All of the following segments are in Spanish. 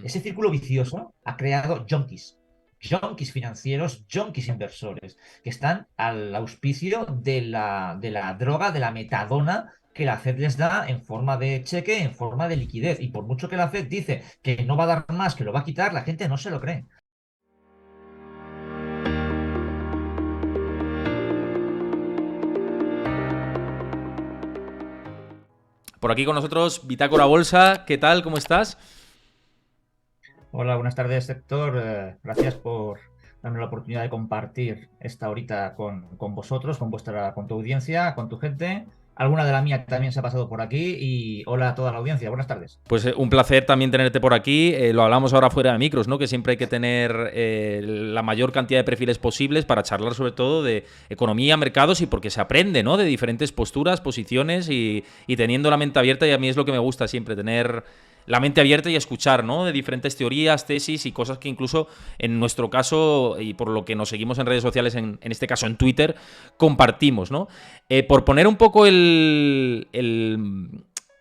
Ese círculo vicioso ha creado junkies financieros, junkies inversores, que están al auspicio de la droga, de la metadona que la Fed les da en forma de cheque, en forma de liquidez. Y por mucho que la Fed dice que no va a dar más, que lo va a quitar, la gente no se lo cree. Por aquí con nosotros, Bitácora Bolsa. ¿Qué tal? ¿Cómo estás? Hola, buenas tardes, Héctor. Gracias por darme la oportunidad de compartir esta horita con vosotros, con tu audiencia, con tu gente. Alguna de la mía también se ha pasado por aquí y hola a toda la audiencia. Buenas tardes. Pues un placer también tenerte por aquí. Lo hablamos ahora fuera de micros, ¿no? Que siempre hay que tener la mayor cantidad de perfiles posibles para charlar sobre todo de economía, mercados y porque se aprende, ¿no? De diferentes posturas, posiciones y teniendo la mente abierta. Y a mí es lo que me gusta siempre, tener la mente abierta y escuchar, ¿no? De diferentes teorías, tesis y cosas que incluso en nuestro caso, y por lo que nos seguimos en redes sociales, en este caso en Twitter, compartimos, ¿no? Por poner un poco el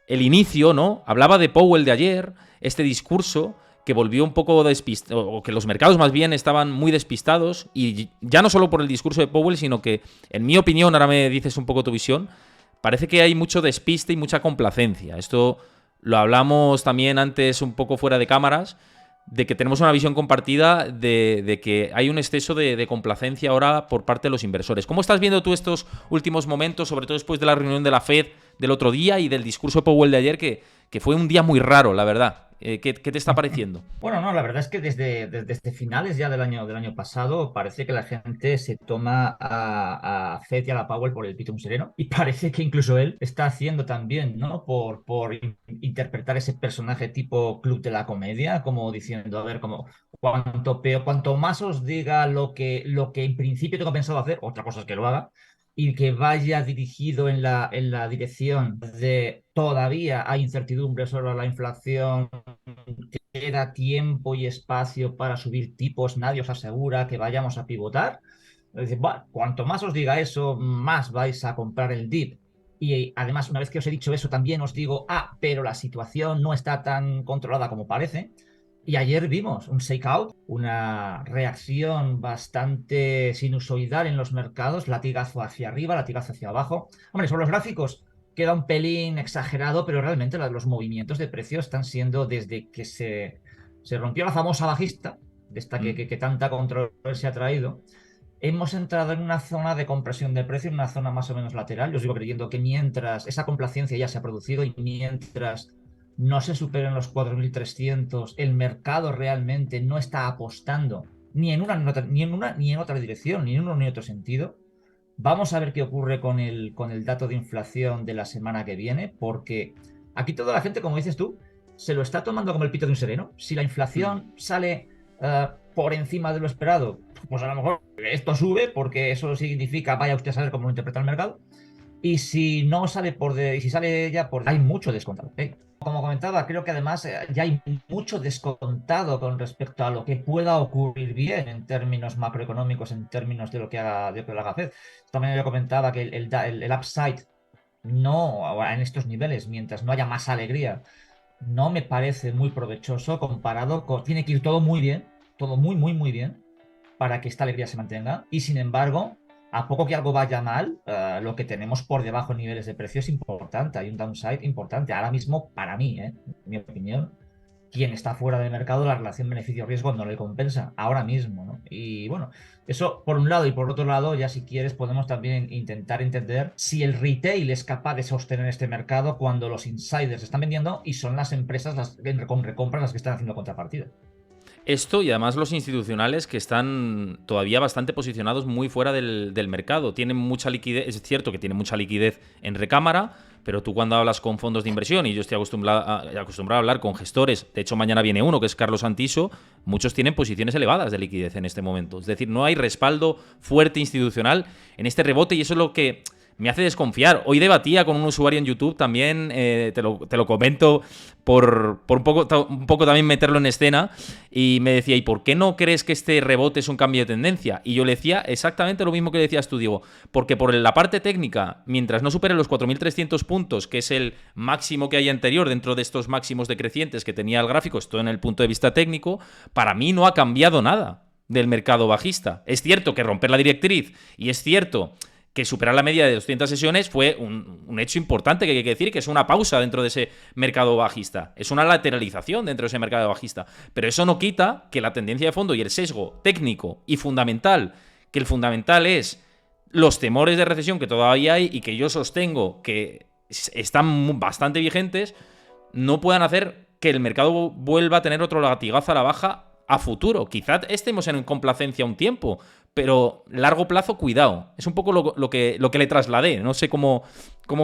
inicio, ¿no? Hablaba de Powell de ayer, este discurso que volvió un poco despistado, o que los mercados más bien estaban muy despistados, y ya no solo por el discurso de Powell, sino que, en mi opinión, ahora me dices un poco tu visión, parece que hay mucho despiste y mucha complacencia. Esto lo hablamos también antes un poco fuera de cámaras, de que tenemos una visión compartida de que hay un exceso de complacencia ahora por parte de los inversores. ¿Cómo estás viendo tú estos últimos momentos, sobre todo después de la reunión de la Fed del otro día y del discurso de Powell de ayer, que fue un día muy raro, la verdad? ¿Qué te está pareciendo? Bueno, no, la verdad es que desde finales ya del año pasado parece que la gente se toma a Fed y a la Powell por el pito muy sereno y parece que incluso él está haciendo también, ¿no? Por interpretar ese personaje tipo Club de la Comedia, como diciendo, a ver, como cuanto más os diga lo que en principio tengo pensado hacer, otra cosa es que lo haga, y que vaya dirigido en la dirección de todavía hay incertidumbre sobre la inflación, queda tiempo y espacio para subir tipos, nadie os asegura que vayamos a pivotar. Es decir, bueno, cuanto más os diga eso, más vais a comprar el dip. Y además, una vez que os he dicho eso, también os digo, pero la situación no está tan controlada como parece. Y ayer vimos un shakeout, una reacción bastante sinusoidal en los mercados, latigazo hacia arriba, latigazo hacia abajo. Hombre, sobre los gráficos queda un pelín exagerado, pero realmente los movimientos de precio están siendo desde que se rompió la famosa bajista, de esta que, ¿Mm? que, que tanta controversia ha traído. Hemos entrado en una zona de compresión de precio, en una zona más o menos lateral. Yo os digo creyendo que mientras esa complacencia ya se ha producido y mientras no se superen los 4.300, el mercado realmente no está apostando ni en otra dirección, ni en uno ni en otro sentido. Vamos a ver qué ocurre con el dato de inflación de la semana que viene, porque aquí toda la gente, como dices tú, se lo está tomando como el pito de un sereno. Si la ¿Mm? inflación sale por encima de lo esperado, pues a lo mejor esto sube, porque eso significa, vaya usted a saber cómo lo interpreta el mercado. Y si sale ya por, hay mucho descontado. Como comentaba, creo que además ya hay mucho descontado con respecto a lo que pueda ocurrir bien en términos macroeconómicos, en términos de lo que haga Fed. También yo comentaba que el upside no, ahora en estos niveles, mientras no haya más alegría, no me parece muy provechoso comparado con. Tiene que ir todo muy bien, todo muy, muy, muy bien, para que esta alegría se mantenga. Y sin embargo, a poco que algo vaya mal, lo que tenemos por debajo en niveles de precio es importante. Hay un downside importante. Ahora mismo, para mí, en mi opinión, quien está fuera del mercado, la relación beneficio-riesgo no le compensa. Ahora mismo, ¿no? Y bueno, eso por un lado. Y por otro lado, ya si quieres, podemos también intentar entender si el retail es capaz de sostener este mercado cuando los insiders están vendiendo y son las empresas con recompras las que están haciendo contrapartida. Esto y además los institucionales que están todavía bastante posicionados muy fuera del mercado. Tienen mucha liquidez, es cierto que tienen mucha liquidez en recámara, pero tú cuando hablas con fondos de inversión, y yo estoy acostumbrado a hablar con gestores, de hecho mañana viene uno que es Carlos Antiso, muchos tienen posiciones elevadas de liquidez en este momento. Es decir, no hay respaldo fuerte institucional en este rebote y eso es lo que me hace desconfiar. Hoy debatía con un usuario en YouTube también, te lo comento por un poco también meterlo en escena, y me decía, ¿y por qué no crees que este rebote es un cambio de tendencia? Y yo le decía exactamente lo mismo que decías tú, Diego, porque por la parte técnica, mientras no supere los 4.300 puntos, que es el máximo que hay anterior dentro de estos máximos decrecientes que tenía el gráfico, esto en el punto de vista técnico, para mí no ha cambiado nada del mercado bajista. Es cierto que romper la directriz, y es cierto que superar la media de 200 sesiones fue un hecho importante, que hay que decir que es una pausa dentro de ese mercado bajista. Es una lateralización dentro de ese mercado bajista. Pero eso no quita que la tendencia de fondo y el sesgo técnico y fundamental, que el fundamental es los temores de recesión que todavía hay y que yo sostengo que están bastante vigentes, no puedan hacer que el mercado vuelva a tener otro latigazo a la baja a futuro. Quizás estemos en complacencia un tiempo, pero largo plazo, cuidado. Es un poco lo que le trasladé. No sé cómo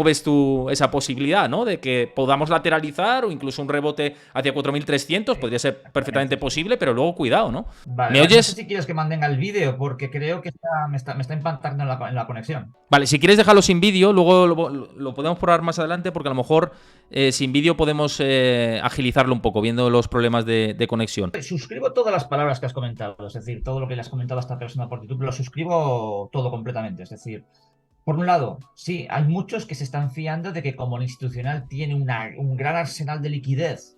ves tú esa posibilidad, ¿no? De que podamos lateralizar o incluso un rebote hacia 4.300. Podría ser perfectamente posible, pero luego cuidado, ¿no? Vale, ¿Me no oyes? sé si quieres que mantenga el vídeo, porque creo que me está impactando en la conexión. Vale, si quieres dejarlo sin vídeo, luego lo podemos probar más adelante, porque a lo mejor sin vídeo podemos agilizarlo un poco, viendo los problemas de conexión. Suscribo todas las palabras que has comentado, es decir, todo lo que le has comentado a esta persona por YouTube, lo suscribo todo completamente. Es decir, por un lado, sí, hay muchos que se están fiando de que como el institucional tiene un gran arsenal de liquidez,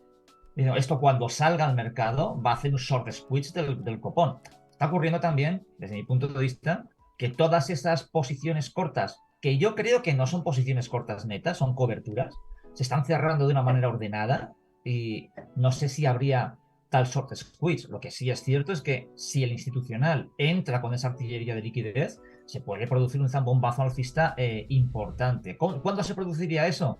esto cuando salga al mercado va a hacer un short squeeze del copón. Está ocurriendo también, desde mi punto de vista, que todas esas posiciones cortas, que yo creo que no son posiciones cortas netas, son coberturas, se están cerrando de una manera ordenada, y no sé si habría tal short squeeze. Lo que sí es cierto es que si el institucional entra con esa artillería de liquidez, se puede producir un zambombazo alcista importante. ¿Cuándo se produciría eso?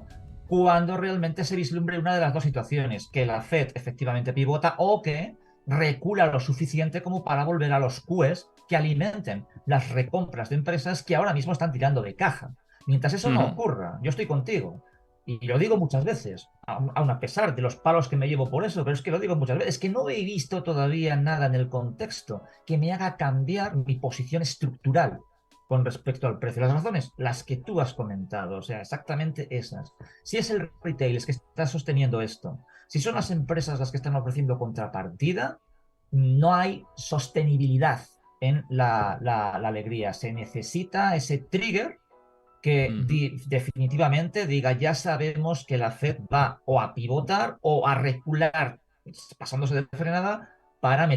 Cuando realmente se vislumbre una de las dos situaciones: que la Fed efectivamente pivota o que recula lo suficiente como para volver a los QEs que alimenten las recompras de empresas que ahora mismo están tirando de caja. Mientras eso no ocurra, yo estoy contigo. Y lo digo muchas veces, aun a pesar de los palos que me llevo por eso, pero es que lo digo muchas veces, es que no he visto todavía nada en el contexto que me haga cambiar mi posición estructural con respecto al precio. Las razones, las que tú has comentado, o sea, exactamente esas. Si es el retail que está sosteniendo esto, si son las empresas las que están ofreciendo contrapartida, no hay sostenibilidad en la alegría. Se necesita ese trigger que definitivamente diga, ya sabemos que la Fed va o a pivotar o a recular, pasándose de frenada, para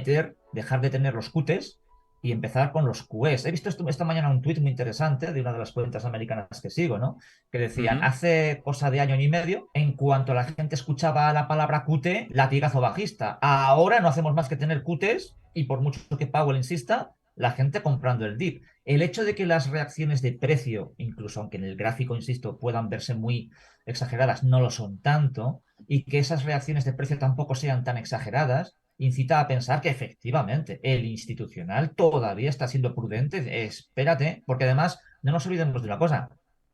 dejar de tener los QTs y empezar con los QEs. He visto esta mañana un tuit muy interesante de una de las cuentas americanas que sigo, ¿no? Que decían, hace cosa de año y medio, en cuanto la gente escuchaba la palabra QT, latigazo bajista. Ahora no hacemos más que tener QTs, y por mucho que Powell insista, la gente comprando el dip. El hecho de que las reacciones de precio, incluso aunque en el gráfico, insisto, puedan verse muy exageradas, no lo son tanto, y que esas reacciones de precio tampoco sean tan exageradas, incita a pensar que efectivamente el institucional todavía está siendo prudente. Espérate, porque además no nos olvidemos de una cosa.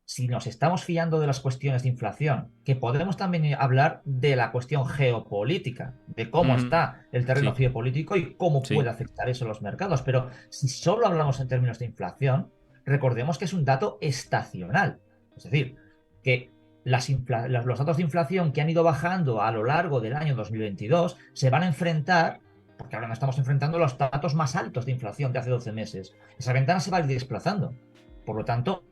Si nos estamos fiando de las cuestiones de inflación, que podemos también hablar de la cuestión geopolítica, de cómo está el terreno geopolítico y cómo puede afectar eso a los mercados. Pero si solo hablamos en términos de inflación, recordemos que es un dato estacional. Es decir, que los datos de inflación que han ido bajando a lo largo del año 2022 se van a enfrentar, porque ahora nos estamos enfrentando a los datos más altos de inflación de hace 12 meses. Esa ventana se va a ir desplazando. Por lo tanto,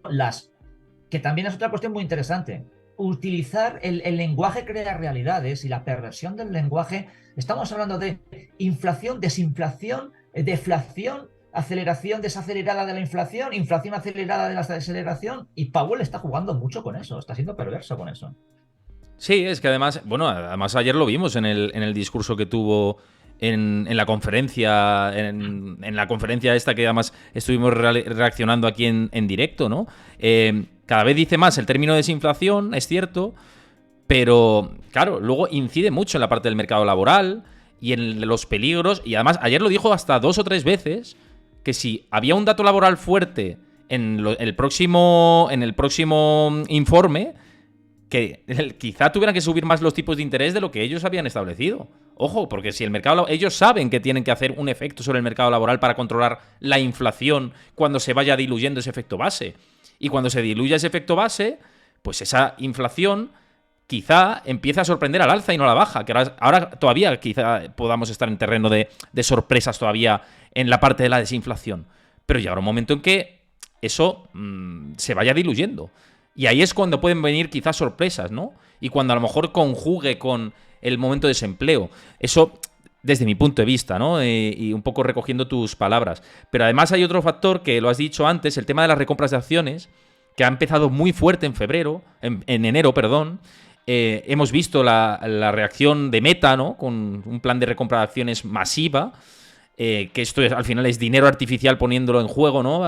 que también es otra cuestión muy interesante. Utilizar el lenguaje crea realidades, y la perversión del lenguaje. Estamos hablando de inflación, desinflación, deflación, aceleración desacelerada de la inflación acelerada de la desaceleración, y Powell está jugando mucho con eso, está siendo perverso con eso. Sí, es que además ayer lo vimos en el discurso que tuvo en la conferencia, en la conferencia esta, que además estuvimos reaccionando aquí en directo, ¿no? Cada vez dice más el término desinflación, es cierto, pero claro, luego incide mucho en la parte del mercado laboral y en los peligros, y además ayer lo dijo hasta 2 o 3 veces, que si había un dato laboral fuerte en el próximo informe, que quizá tuvieran que subir más los tipos de interés de lo que ellos habían establecido. Ojo, porque si el mercado... Ellos saben que tienen que hacer un efecto sobre el mercado laboral para controlar la inflación cuando se vaya diluyendo ese efecto base. Y cuando se diluya ese efecto base, pues esa inflación quizá empiece a sorprender al alza y no a la baja. Que ahora todavía quizá podamos estar en terreno de sorpresas todavía en la parte de la desinflación. Pero llegará un momento en que eso se vaya diluyendo. Y ahí es cuando pueden venir quizás sorpresas, ¿no? Y cuando a lo mejor conjugue con el momento de desempleo. Eso desde mi punto de vista, ¿no? Y un poco recogiendo tus palabras. Pero además hay otro factor que lo has dicho antes, el tema de las recompras de acciones, que ha empezado muy fuerte en enero, perdón. Hemos visto la reacción de Meta, ¿no? Con un plan de recompra de acciones masiva. Que esto al final es dinero artificial poniéndolo en juego, ¿no?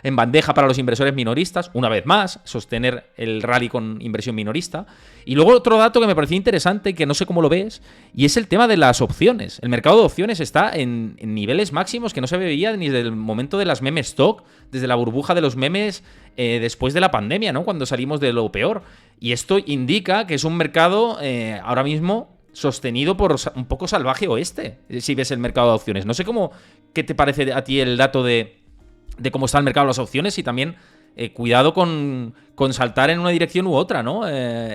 En bandeja para los inversores minoristas. Una vez más, sostener el rally con inversión minorista. Y luego otro dato que me pareció interesante, que no sé cómo lo ves, y es el tema de las opciones. El mercado de opciones está en niveles máximos que no se veía ni desde el momento de las meme stock, desde la burbuja de los memes después de la pandemia, ¿no? Cuando salimos de lo peor. Y esto indica que es un mercado ahora mismo sostenido por un poco salvaje oeste, si ves el mercado de opciones. No sé qué te parece a ti el dato de cómo está el mercado de las opciones y también cuidado con saltar en una dirección u otra, ¿no?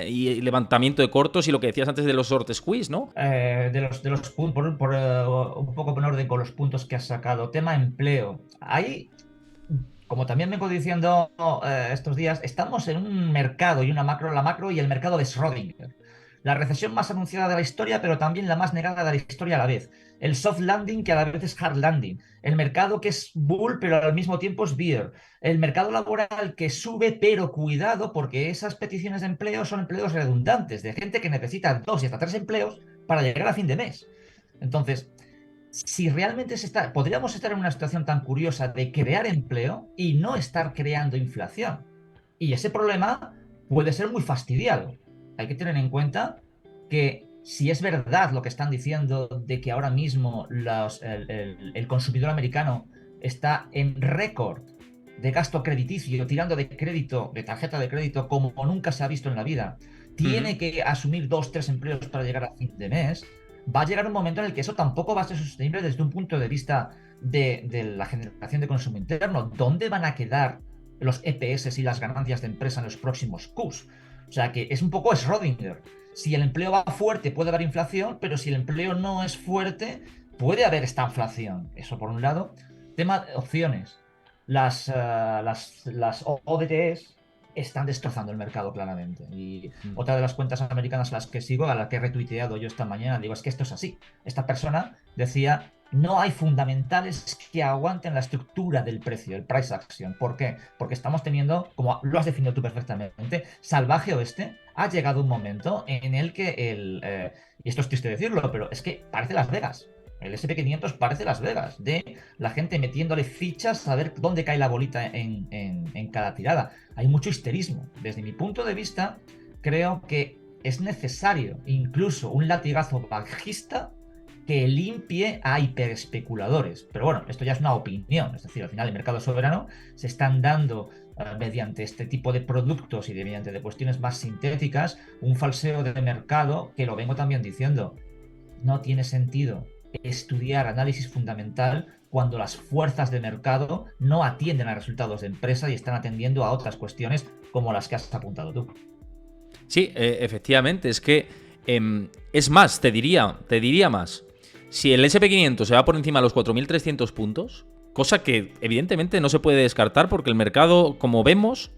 Y levantamiento de cortos y lo que decías antes de los short squeeze, ¿no? De los puntos, un poco en orden con los puntos que has sacado. Tema empleo. Ahí, como también vengo diciendo estos días, estamos en un mercado y la macro y el mercado de Schrödinger. La recesión más anunciada de la historia, pero también la más negada de la historia a la vez. El soft landing, que a la vez es hard landing. El mercado que es bull, pero al mismo tiempo es bear. El mercado laboral que sube, pero cuidado, porque esas peticiones de empleo son empleos redundantes, de gente que necesita 2 y hasta 3 empleos para llegar a fin de mes. Entonces, si realmente podríamos estar en una situación tan curiosa de crear empleo y no estar creando inflación. Y ese problema puede ser muy fastidiado. Hay que tener en cuenta que si es verdad lo que están diciendo de que ahora mismo el consumidor americano está en récord de gasto crediticio, tirando de crédito, de tarjeta de crédito, como nunca se ha visto en la vida, tiene que asumir 2-3 empleos para llegar a fin de mes, va a llegar un momento en el que eso tampoco va a ser sostenible desde un punto de vista de la generación de consumo interno. ¿Dónde van a quedar los EPS y las ganancias de empresa en los próximos Qs? O sea que es un poco Schrödinger. Si el empleo va fuerte puede haber inflación, pero si el empleo no es fuerte puede haber esta inflación. Eso por un lado. Tema de opciones. Las ODTs están destrozando el mercado claramente. Y otra de las cuentas americanas a las que sigo, a la que he retuiteado yo esta mañana, digo, es que esto es así. Esta persona decía: no hay fundamentales que aguanten la estructura del precio, el price action. ¿Por qué? Porque estamos teniendo, como lo has definido tú perfectamente, salvaje oeste. Ha llegado un momento en el que y esto es triste decirlo, pero es que parece Las Vegas. El SP500 parece Las Vegas, de la gente metiéndole fichas a ver dónde cae la bolita en cada tirada. Hay mucho histerismo. Desde mi punto de vista, creo que es necesario incluso un latigazo bajista que limpie a hiperespeculadores. Pero bueno, esto ya es una opinión. Es decir, al final el mercado soberano se están dando mediante este tipo de productos y mediante de cuestiones más sintéticas un falseo de mercado que lo vengo también diciendo. No tiene sentido estudiar análisis fundamental cuando las fuerzas de mercado no atienden a resultados de empresa y están atendiendo a otras cuestiones como las que has apuntado tú. Sí, efectivamente, es que es más, te diría más. Si el SP500 se va por encima de los 4.300 puntos, cosa que evidentemente no se puede descartar porque el mercado, como vemos,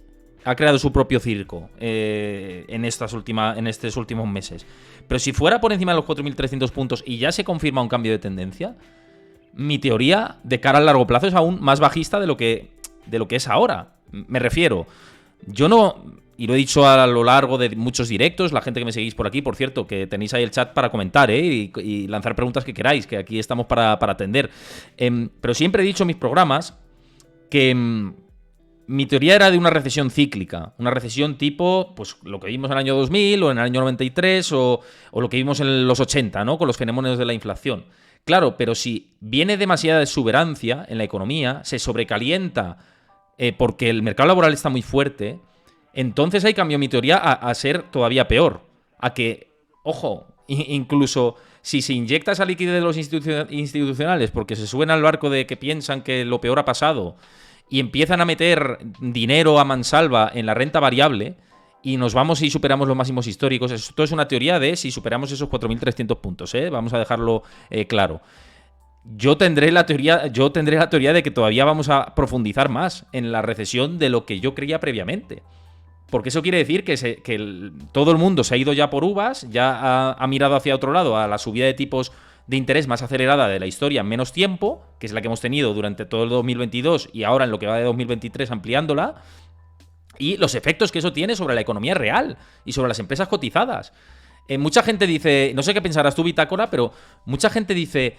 ha creado su propio circo en estos últimos meses. Pero si fuera por encima de los 4.300 puntos y ya se confirma un cambio de tendencia, mi teoría de cara al largo plazo es aún más bajista de lo que es ahora. Me refiero, yo no... Y lo he dicho a lo largo de muchos directos, la gente que me seguís por aquí, por cierto, que tenéis ahí el chat para comentar y lanzar preguntas que queráis, que aquí estamos para atender. Pero siempre he dicho en mis programas que mi teoría era de una recesión cíclica, una recesión tipo pues lo que vimos en el año 2000 o en el año 93 o lo que vimos en los 80, ¿no? Con los fenómenos de la inflación. Claro, pero si viene demasiada exuberancia en la economía, se sobrecalienta porque el mercado laboral está muy fuerte, entonces ahí cambió mi teoría a ser todavía peor. A que, ojo, incluso si se inyecta esa liquidez de los institucionales porque se suben al barco de que piensan que lo peor ha pasado y empiezan a meter dinero a mansalva en la renta variable y nos vamos y superamos los máximos históricos, esto es una teoría de si superamos esos 4.300 puntos, ¿eh? Vamos a dejarlo claro. Yo tendré la teoría de que todavía vamos a profundizar más en la recesión de lo que yo creía previamente. Porque eso quiere decir que todo el mundo se ha ido ya por uvas, ya ha mirado hacia otro lado, a la subida de tipos de interés más acelerada de la historia en menos tiempo, que es la que hemos tenido durante todo el 2022 y ahora en lo que va de 2023 ampliándola, y los efectos que eso tiene sobre la economía real y sobre las empresas cotizadas. Mucha gente dice, no sé qué pensarás tú, Bitácora, pero mucha gente dice,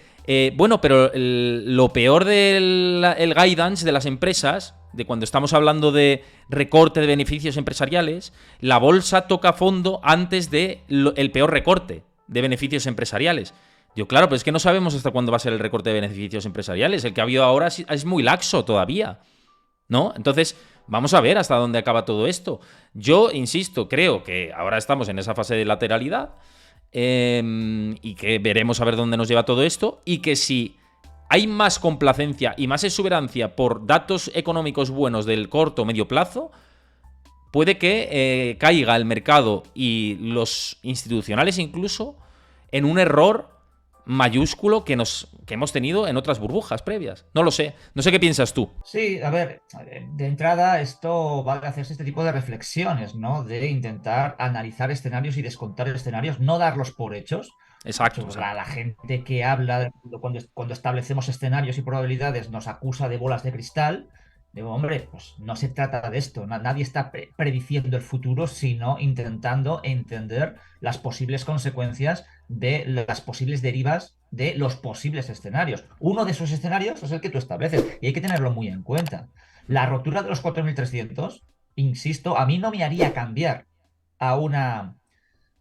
bueno, pero lo peor del guidance de las empresas, de cuando estamos hablando de recorte de beneficios empresariales, la bolsa toca fondo antes del peor recorte de beneficios empresariales. Yo, claro, pero es que no sabemos hasta cuándo va a ser el recorte de beneficios empresariales. El que ha habido ahora es muy laxo todavía, ¿no? Entonces, vamos a ver hasta dónde acaba todo esto. Yo, insisto, creo que ahora estamos en esa fase de lateralidad y que veremos a ver dónde nos lleva todo esto y que si hay más complacencia y más exuberancia por datos económicos buenos del corto o medio plazo, puede que caiga el mercado y los institucionales incluso en un error mayúsculo que hemos tenido en otras burbujas previas. No lo sé. No sé qué piensas tú. Sí, a ver, de entrada esto va a hacerse este tipo de reflexiones, ¿no? De intentar analizar escenarios y descontar escenarios, no darlos por hechos. De Exacto. hecho, la gente que habla cuando establecemos escenarios y probabilidades nos acusa de bolas de cristal. Digo, hombre, pues no se trata de esto. Nadie está prediciendo el futuro, sino intentando entender las posibles consecuencias de las posibles derivas de los posibles escenarios. Uno de esos escenarios es el que tú estableces y hay que tenerlo muy en cuenta. La rotura de los 4.300, insisto, a mí no me haría cambiar a una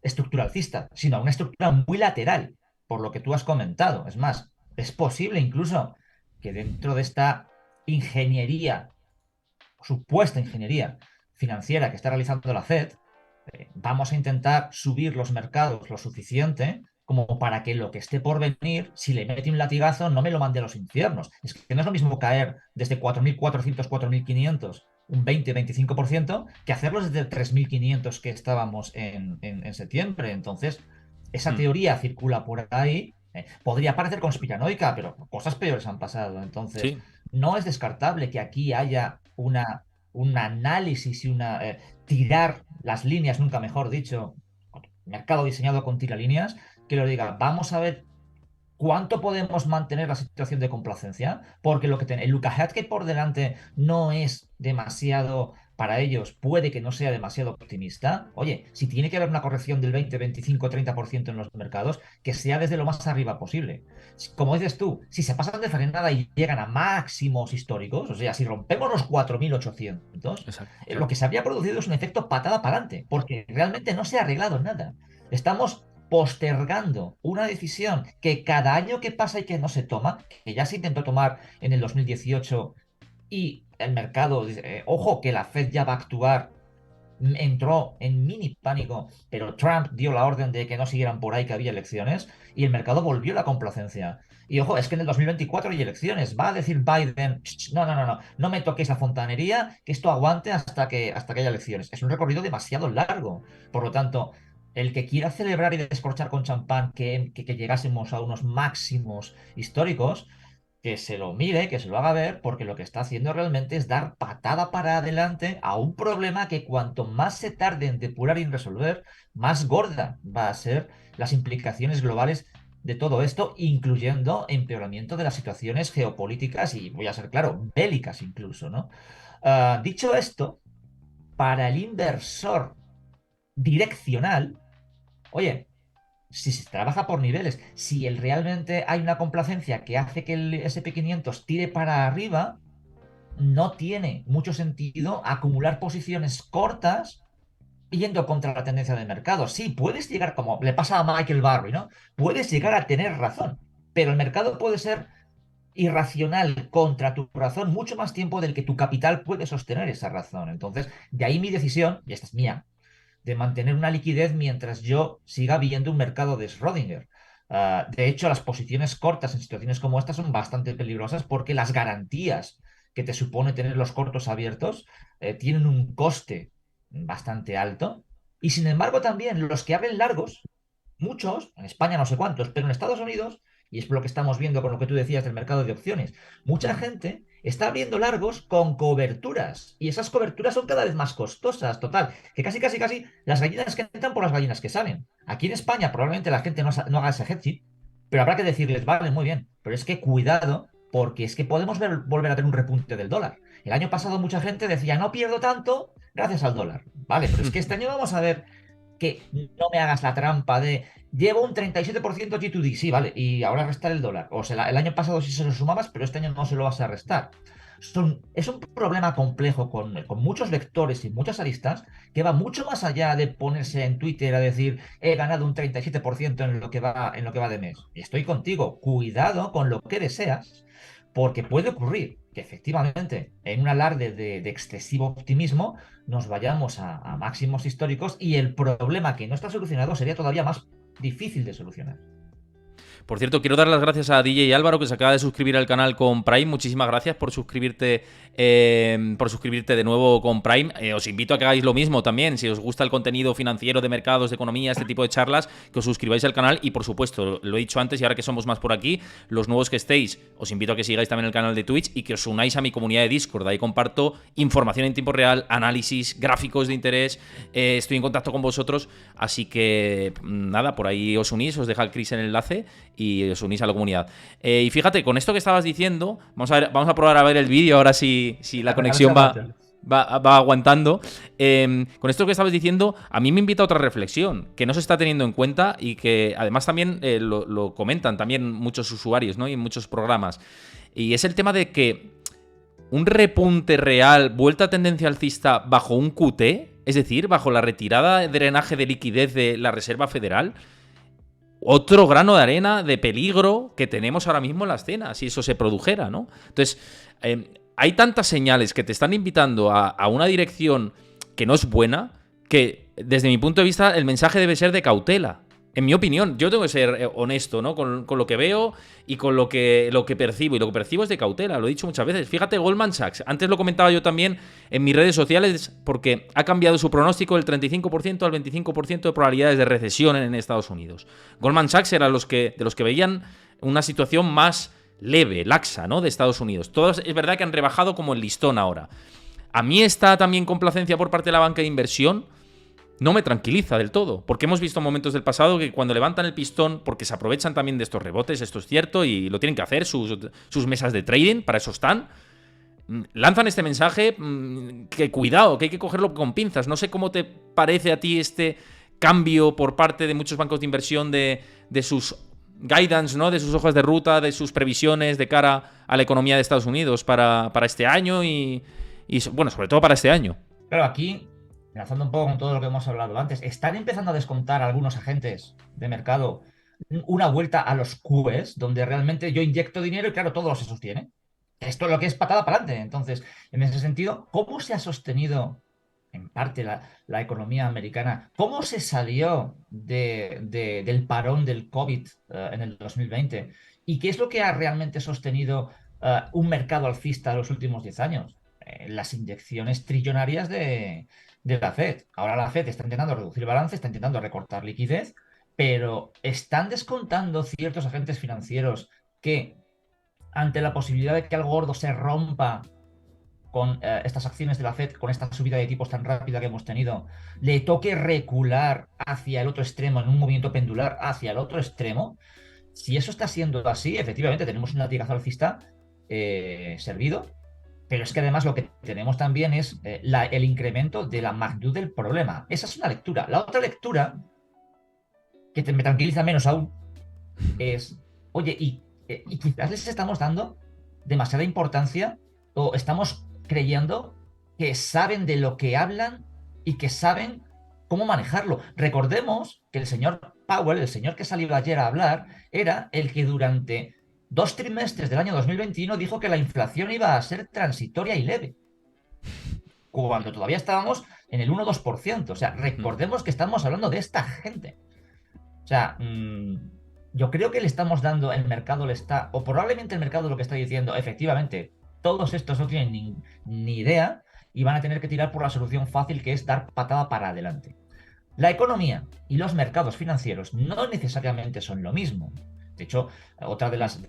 estructura alcista, sino a una estructura muy lateral, por lo que tú has comentado. Es más, es posible incluso que dentro de esta ingeniería, supuesta ingeniería financiera que está realizando la Fed, vamos a intentar subir los mercados lo suficiente como para que lo que esté por venir, si le mete un latigazo, no me lo mande a los infiernos. Es que no es lo mismo caer desde 4.400, 4.500, un 20-25%, que hacerlo desde 3.500 que estábamos en septiembre. Entonces, esa teoría circula por ahí. Podría parecer conspiranoica, pero cosas peores han pasado. Entonces, Sí. no es descartable que aquí haya un análisis y tirar las líneas, nunca mejor dicho, mercado diseñado con tiralíneas, que lo diga, vamos a ver cuánto podemos mantener la situación de complacencia, porque el look ahead que hay por delante no es demasiado para ellos, puede que no sea demasiado optimista. Oye, si tiene que haber una corrección del 20, 25, 30% en los mercados, que sea desde lo más arriba posible. Como dices tú, si se pasan de frenada y llegan a máximos históricos, o sea, si rompemos los 4.800, Exacto. lo que se habría producido es un efecto patada para adelante, porque realmente no se ha arreglado nada. Estamos postergando una decisión que cada año que pasa y que no se toma, que ya se intentó tomar en el 2018 y el mercado, ojo que la Fed ya va a actuar, entró en mini pánico, pero Trump dio la orden de que no siguieran por ahí, que había elecciones, y el mercado volvió a la complacencia. Y ojo, es que en el 2024 hay elecciones. Va a decir Biden, no, no, no, no, no me toquéis la fontanería, que esto aguante hasta que haya elecciones. Es un recorrido demasiado largo. Por lo tanto, el que quiera celebrar y descorchar con champán que llegásemos a unos máximos históricos, que se lo mire, que se lo haga ver, porque lo que está haciendo realmente es dar patada para adelante a un problema que cuanto más se tarde en depurar y en resolver, más gorda va a ser las implicaciones globales de todo esto, incluyendo empeoramiento de las situaciones geopolíticas y, voy a ser claro, bélicas incluso, ¿no? Dicho esto, para el inversor direccional, oye, si se trabaja por niveles, si realmente hay una complacencia que hace que el SP 500 tire para arriba, no tiene mucho sentido acumular posiciones cortas yendo contra la tendencia del mercado. Sí, puedes llegar, como le pasa a Michael Barry, ¿no? Puedes llegar a tener razón, pero el mercado puede ser irracional contra tu razón mucho más tiempo del que tu capital puede sostener esa razón. Entonces, de ahí mi decisión, y esta es mía, de mantener una liquidez mientras yo siga viendo un mercado de Schrödinger. De hecho, las posiciones cortas en situaciones como esta son bastante peligrosas porque las garantías que te supone tener los cortos abiertos tienen un coste bastante alto. Y sin embargo, también los que abren largos, muchos, en España no sé cuántos, pero en Estados Unidos, y es lo que estamos viendo con lo que tú decías del mercado de opciones, mucha gente está abriendo largos con coberturas. Y esas coberturas son cada vez más costosas. Total, que casi las gallinas que entran por las gallinas que salen. Aquí en España probablemente la gente no haga ese hedging, pero habrá que decirles, vale, muy bien, pero es que cuidado, porque es que podemos volver a tener un repunte del dólar. El año pasado mucha gente decía, no pierdo tanto gracias al dólar. Vale, pero es que este año vamos a ver que no me hagas la trampa de llevo un 37% G2D, sí, vale, y ahora restar el dólar. O sea, el año pasado sí se lo sumabas, pero este año no se lo vas a restar. Es un problema complejo con muchos vectores y muchas aristas que va mucho más allá de ponerse en Twitter a decir he ganado un 37% en lo que va de mes. Y estoy contigo, cuidado con lo que deseas, porque puede ocurrir que efectivamente en un alarde de excesivo optimismo nos vayamos a máximos históricos y el problema que no está solucionado sería todavía más difícil de solucionar. Por cierto, quiero dar las gracias a DJ Álvaro, que se acaba de suscribir al canal con Prime. Muchísimas gracias por suscribirte de nuevo con Prime. Os invito a que hagáis lo mismo también. Si os gusta el contenido financiero, de mercados, de economía, este tipo de charlas, que os suscribáis al canal. Y por supuesto, lo he dicho antes y ahora que somos más por aquí, los nuevos que estéis, os invito a que sigáis también el canal de Twitch y que os unáis a mi comunidad de Discord. Ahí comparto información en tiempo real, análisis, gráficos de interés. Estoy en contacto con vosotros. Así que nada, por ahí os unís, os deja el Chris en el enlace y os unís a la comunidad. Y fíjate, con esto que estabas diciendo, vamos a probar a ver el vídeo ahora si la conexión va aguantando. Con esto que estabas diciendo, a mí me invita a otra reflexión que no se está teniendo en cuenta y que además también lo comentan también muchos usuarios, ¿no? Y en muchos programas. Y es el tema de que un repunte real, vuelta a tendencia alcista bajo un QT, es decir, bajo la retirada de drenaje de liquidez de la Reserva Federal, otro grano de arena de peligro que tenemos ahora mismo en la escena, si eso se produjera, ¿no? Entonces, hay tantas señales que te están invitando a una dirección que no es buena, que desde mi punto de vista el mensaje debe ser de cautela. En mi opinión, yo tengo que ser honesto, ¿no? Con lo que veo y con lo que percibo. Y lo que percibo es de cautela, lo he dicho muchas veces. Fíjate, Goldman Sachs, antes lo comentaba yo también en mis redes sociales, porque ha cambiado su pronóstico del 35% al 25% de probabilidades de recesión en Estados Unidos. Goldman Sachs era de los que veían una situación más leve, laxa, ¿no? De Estados Unidos. Todos es verdad que han rebajado como el listón ahora. A mí está también complacencia por parte de la banca de inversión. No me tranquiliza del todo, porque hemos visto momentos del pasado que cuando levantan el pistón, porque se aprovechan también de estos rebotes, esto es cierto, y lo tienen que hacer, sus mesas de trading, para eso están, lanzan este mensaje que cuidado, que hay que cogerlo con pinzas. No sé cómo te parece a ti este cambio por parte de muchos bancos de inversión de sus guidance, ¿no? De sus hojas de ruta, de sus previsiones de cara a la economía de Estados Unidos para este año y, bueno, sobre todo para este año. Claro, aquí, enlazando un poco con todo lo que hemos hablado antes, están empezando a descontar algunos agentes de mercado una vuelta a los QEs, donde realmente yo inyecto dinero y claro, todo se sostiene. Esto es lo que es patada para adelante. Entonces, en ese sentido, ¿cómo se ha sostenido en parte la economía americana? ¿Cómo se salió del parón del COVID en el 2020? ¿Y qué es lo que ha realmente sostenido un mercado alcista en los últimos 10 años? Las inyecciones trillonarias de la Fed. Ahora la Fed está intentando reducir balance, está intentando recortar liquidez, pero están descontando ciertos agentes financieros que ante la posibilidad de que algo gordo se rompa con estas acciones de la Fed, con esta subida de tipos tan rápida que hemos tenido, le toque recular hacia el otro extremo, en un movimiento pendular hacia el otro extremo. Si eso está siendo así, efectivamente tenemos un latigazo alcista servido, pero es que además lo que tenemos también es el incremento de la magnitud del problema. Esa es una lectura. La otra lectura, que me tranquiliza menos aún, es, oye, y quizás les estamos dando demasiada importancia o estamos creyendo que saben de lo que hablan y que saben cómo manejarlo. Recordemos que el señor Powell, el señor que salió ayer a hablar, era el que durante 2 trimestres del año 2021 dijo que la inflación iba a ser transitoria y leve, cuando todavía estábamos en el 1-2%. O sea, recordemos que estamos hablando de esta gente. O sea, yo creo que le estamos dando, el mercado le está, o probablemente el mercado lo que está diciendo, efectivamente, todos estos no tienen ni idea y van a tener que tirar por la solución fácil que es dar patada para adelante. La economía y los mercados financieros no necesariamente son lo mismo. De hecho, otra de las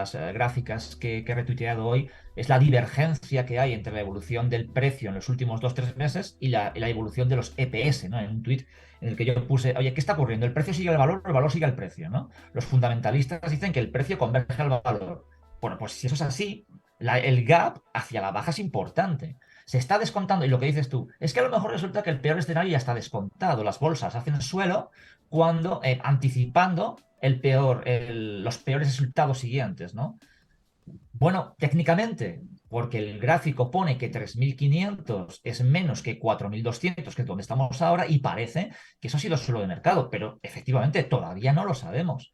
gráficas que he retuiteado hoy es la divergencia que hay entre la evolución del precio en los últimos 2 o 3 meses y la evolución de los EPS, ¿no? En un tuit en el que yo puse, oye, ¿qué está ocurriendo? ¿El precio sigue al valor o el valor sigue al precio? ¿No? Los fundamentalistas dicen que el precio converge al valor. Bueno, pues si eso es así, el gap hacia la baja es importante. Se está descontando, y lo que dices tú, es que a lo mejor resulta que el peor escenario ya está descontado. Las bolsas hacen suelo cuando, anticipando los peores resultados siguientes, ¿no? Bueno, técnicamente, porque el gráfico pone que 3.500 es menos que 4.200, que es donde estamos ahora, y parece que eso ha sido suelo de mercado, pero efectivamente todavía no lo sabemos.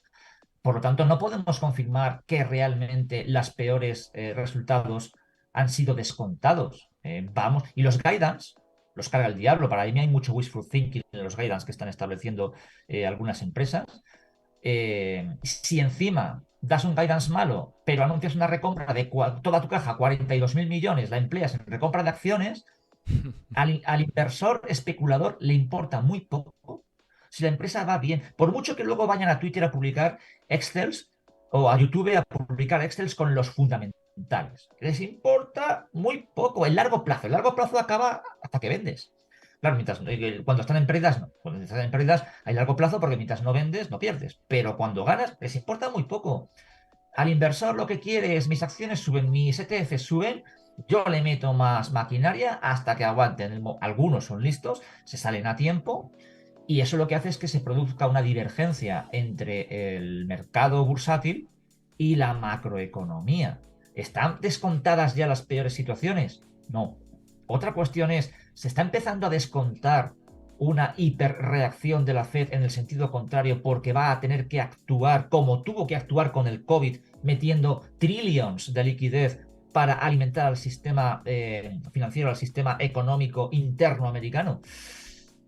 Por lo tanto, no podemos confirmar que realmente los peores resultados han sido descontados. Vamos, y los guidance los carga el diablo. Para mí hay mucho wishful thinking en los guidance que están estableciendo algunas empresas. Si encima das un guidance malo, pero anuncias una recompra de toda tu caja, 42.000 millones, la empleas en recompra de acciones, al inversor especulador le importa muy poco si la empresa va bien. Por mucho que luego vayan a Twitter a publicar Excels o a YouTube a publicar Excels con los fundamentales. Les importa muy poco el largo plazo. El largo plazo acaba hasta que vendes. Claro, cuando están en pérdidas, no. Cuando están en pérdidas hay largo plazo porque mientras no vendes, no pierdes. Pero cuando ganas, les importa muy poco. Al inversor lo que quiere es mis acciones suben, mis ETFs suben, yo le meto más maquinaria hasta que aguanten. Algunos son listos, se salen a tiempo y eso lo que hace es que se produzca una divergencia entre el mercado bursátil y la macroeconomía. ¿Están descontadas ya las peores situaciones? No. Otra cuestión es, ¿se está empezando a descontar una hiperreacción de la Fed en el sentido contrario porque va a tener que actuar como tuvo que actuar con el COVID, metiendo trillions de liquidez para alimentar al sistema financiero, al sistema económico interno americano?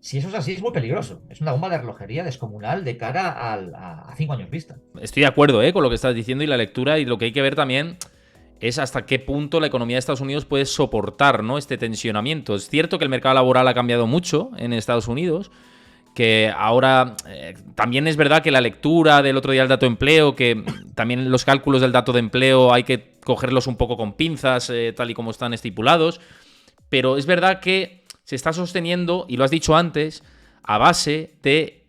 Si eso es así, es muy peligroso. Es una bomba de relojería descomunal de cara a 5 años vista. Estoy de acuerdo con lo que estás diciendo y la lectura, y lo que hay que ver también es hasta qué punto la economía de Estados Unidos puede soportar, ¿no?, este tensionamiento. Es cierto que el mercado laboral ha cambiado mucho en Estados Unidos, que ahora también es verdad que la lectura del otro día del dato de empleo, que también los cálculos del dato de empleo hay que cogerlos un poco con pinzas, tal y como están estipulados, pero es verdad que se está sosteniendo, y lo has dicho antes, a base de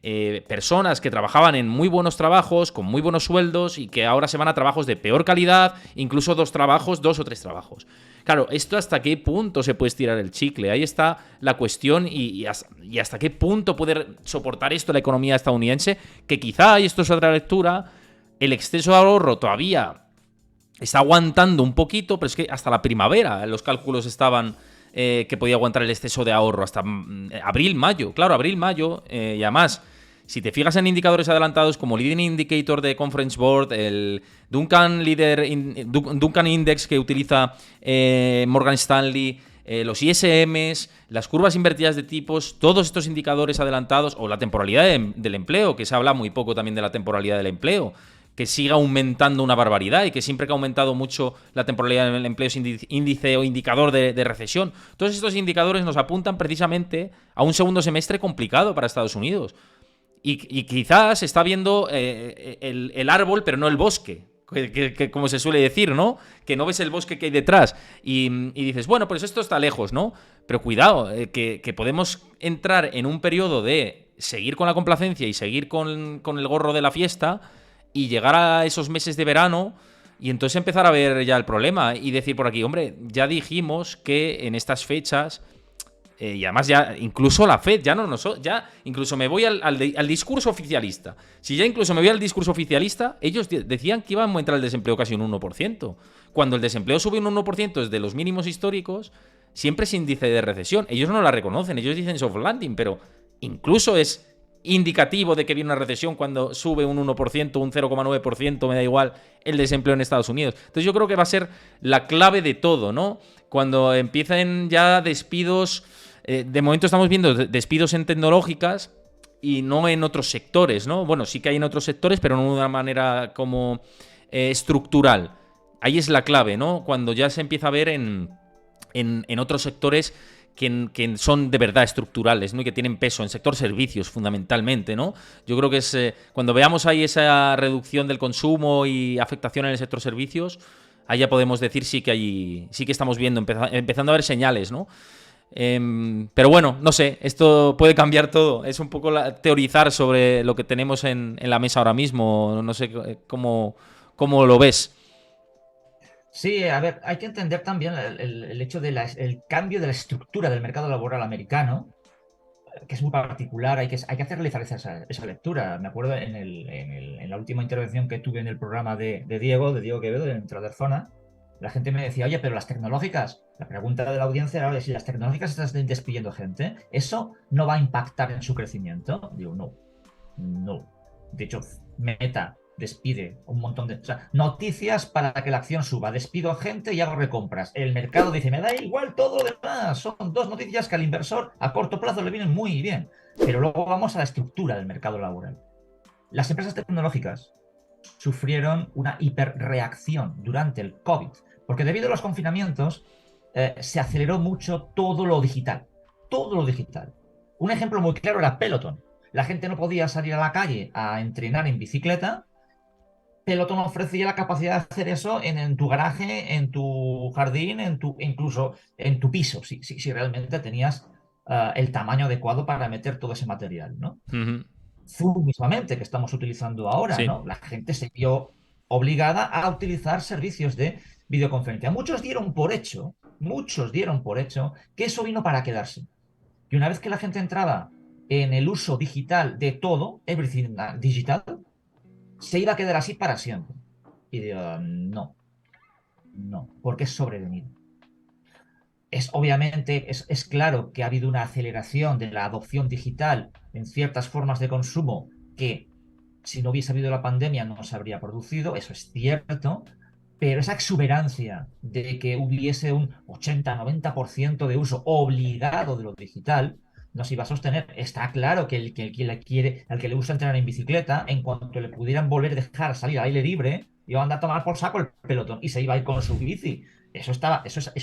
personas que trabajaban en muy buenos trabajos, con muy buenos sueldos, y que ahora se van a trabajos de peor calidad, incluso 2 o 3 trabajos. Claro, ¿esto hasta qué punto se puede estirar el chicle? Ahí está la cuestión, y hasta qué punto puede soportar esto la economía estadounidense, que quizá, y esto es otra lectura, el exceso de ahorro todavía está aguantando un poquito, pero es que hasta la primavera los cálculos estaban que podía aguantar el exceso de ahorro hasta abril, mayo. Claro, abril, mayo, y además, si te fijas en indicadores adelantados como Leading Indicator de Conference Board, el Duncan Index que utiliza Morgan Stanley, los ISMs, las curvas invertidas de tipos, todos estos indicadores adelantados, o la temporalidad del empleo, que se habla muy poco también de la temporalidad del empleo, que siga aumentando una barbaridad, y que siempre que ha aumentado mucho la temporalidad del empleo es índice o indicador de recesión. Todos estos indicadores nos apuntan precisamente a un segundo semestre complicado para Estados Unidos. Y quizás se está viendo el árbol, pero no el bosque, que como se suele decir, ¿no? Que no ves el bosque que hay detrás. Y dices, bueno, pues esto está lejos, ¿no? Pero cuidado, que podemos entrar en un periodo de seguir con la complacencia y seguir con el gorro de la fiesta, y llegar a esos meses de verano y entonces empezar a ver ya el problema y decir por aquí, hombre, ya dijimos que en estas fechas, y además ya incluso la FED, ya incluso me voy al discurso oficialista. Si ya incluso me voy al discurso oficialista, ellos decían que iba a aumentar el desempleo casi un 1%. Cuando el desempleo sube un 1% desde los mínimos históricos, siempre es índice de recesión. Ellos no la reconocen, ellos dicen soft landing, pero incluso es indicativo de que viene una recesión cuando sube un 1%, un 0,9%, me da igual, el desempleo en Estados Unidos. Entonces yo creo que va a ser la clave de todo, ¿no? Cuando empiecen ya despidos, de momento estamos viendo despidos en tecnológicas, y no en otros sectores, ¿no? Bueno, sí que hay en otros sectores, pero no de una manera como estructural. Ahí es la clave, ¿no? Cuando ya se empieza a ver en otros sectores que son de verdad estructurales, ¿no? Y que tienen peso en sector servicios fundamentalmente, ¿no? Yo creo que es cuando veamos ahí esa reducción del consumo y afectación en el sector servicios, ahí ya podemos decir sí que estamos viendo, empezando a ver señales, ¿no? Pero bueno, no sé, esto puede cambiar todo. Es un poco teorizar sobre lo que tenemos en la mesa ahora mismo. No sé cómo lo ves. Sí, a ver, hay que entender también el hecho del cambio de la estructura del mercado laboral americano, que es muy particular, hay que hacer realizar esa lectura. Me acuerdo en la última intervención que tuve en el programa de Diego Quevedo, de Trader Zona, la gente me decía, oye, pero las tecnológicas, la pregunta de la audiencia era, oye, si las tecnológicas están despidiendo gente, ¿eso no va a impactar en su crecimiento? Digo, no, no. De hecho, Meta despide un montón de... O sea, noticias para que la acción suba. Despido a gente y hago recompras. El mercado dice, me da igual todo lo demás. Son dos noticias que al inversor a corto plazo le vienen muy bien. Pero luego vamos a la estructura del mercado laboral. Las empresas tecnológicas sufrieron una hiperreacción durante el COVID, porque debido a los confinamientos se aceleró mucho todo lo digital. Todo lo digital. Un ejemplo muy claro era Peloton. La gente no podía salir a la calle a entrenar en bicicleta. Peloton ofrecía la capacidad de hacer eso en tu garaje, en tu jardín, incluso en tu piso, si realmente tenías el tamaño adecuado para meter todo ese material, ¿no? Ujú. Zoom mismamente, que estamos utilizando ahora, Sí. ¿no? La gente se vio obligada a utilizar servicios de videoconferencia. Muchos dieron por hecho que eso vino para quedarse. Y una vez que la gente entraba en el uso digital de todo, everything digital, se iba a quedar así para siempre. Y digo, no, no, porque es sobrevenido. Obviamente, es claro que ha habido una aceleración de la adopción digital en ciertas formas de consumo que si no hubiese habido la pandemia no se habría producido, eso es cierto, pero esa exuberancia de que hubiese un 80-90% de uso obligado de lo digital no se iba a sostener. Está claro que al que le gusta entrenar en bicicleta, en cuanto le pudieran volver a dejar salir al aire libre, iba a andar a tomar por saco el pelotón y se iba a ir con su bici. Eso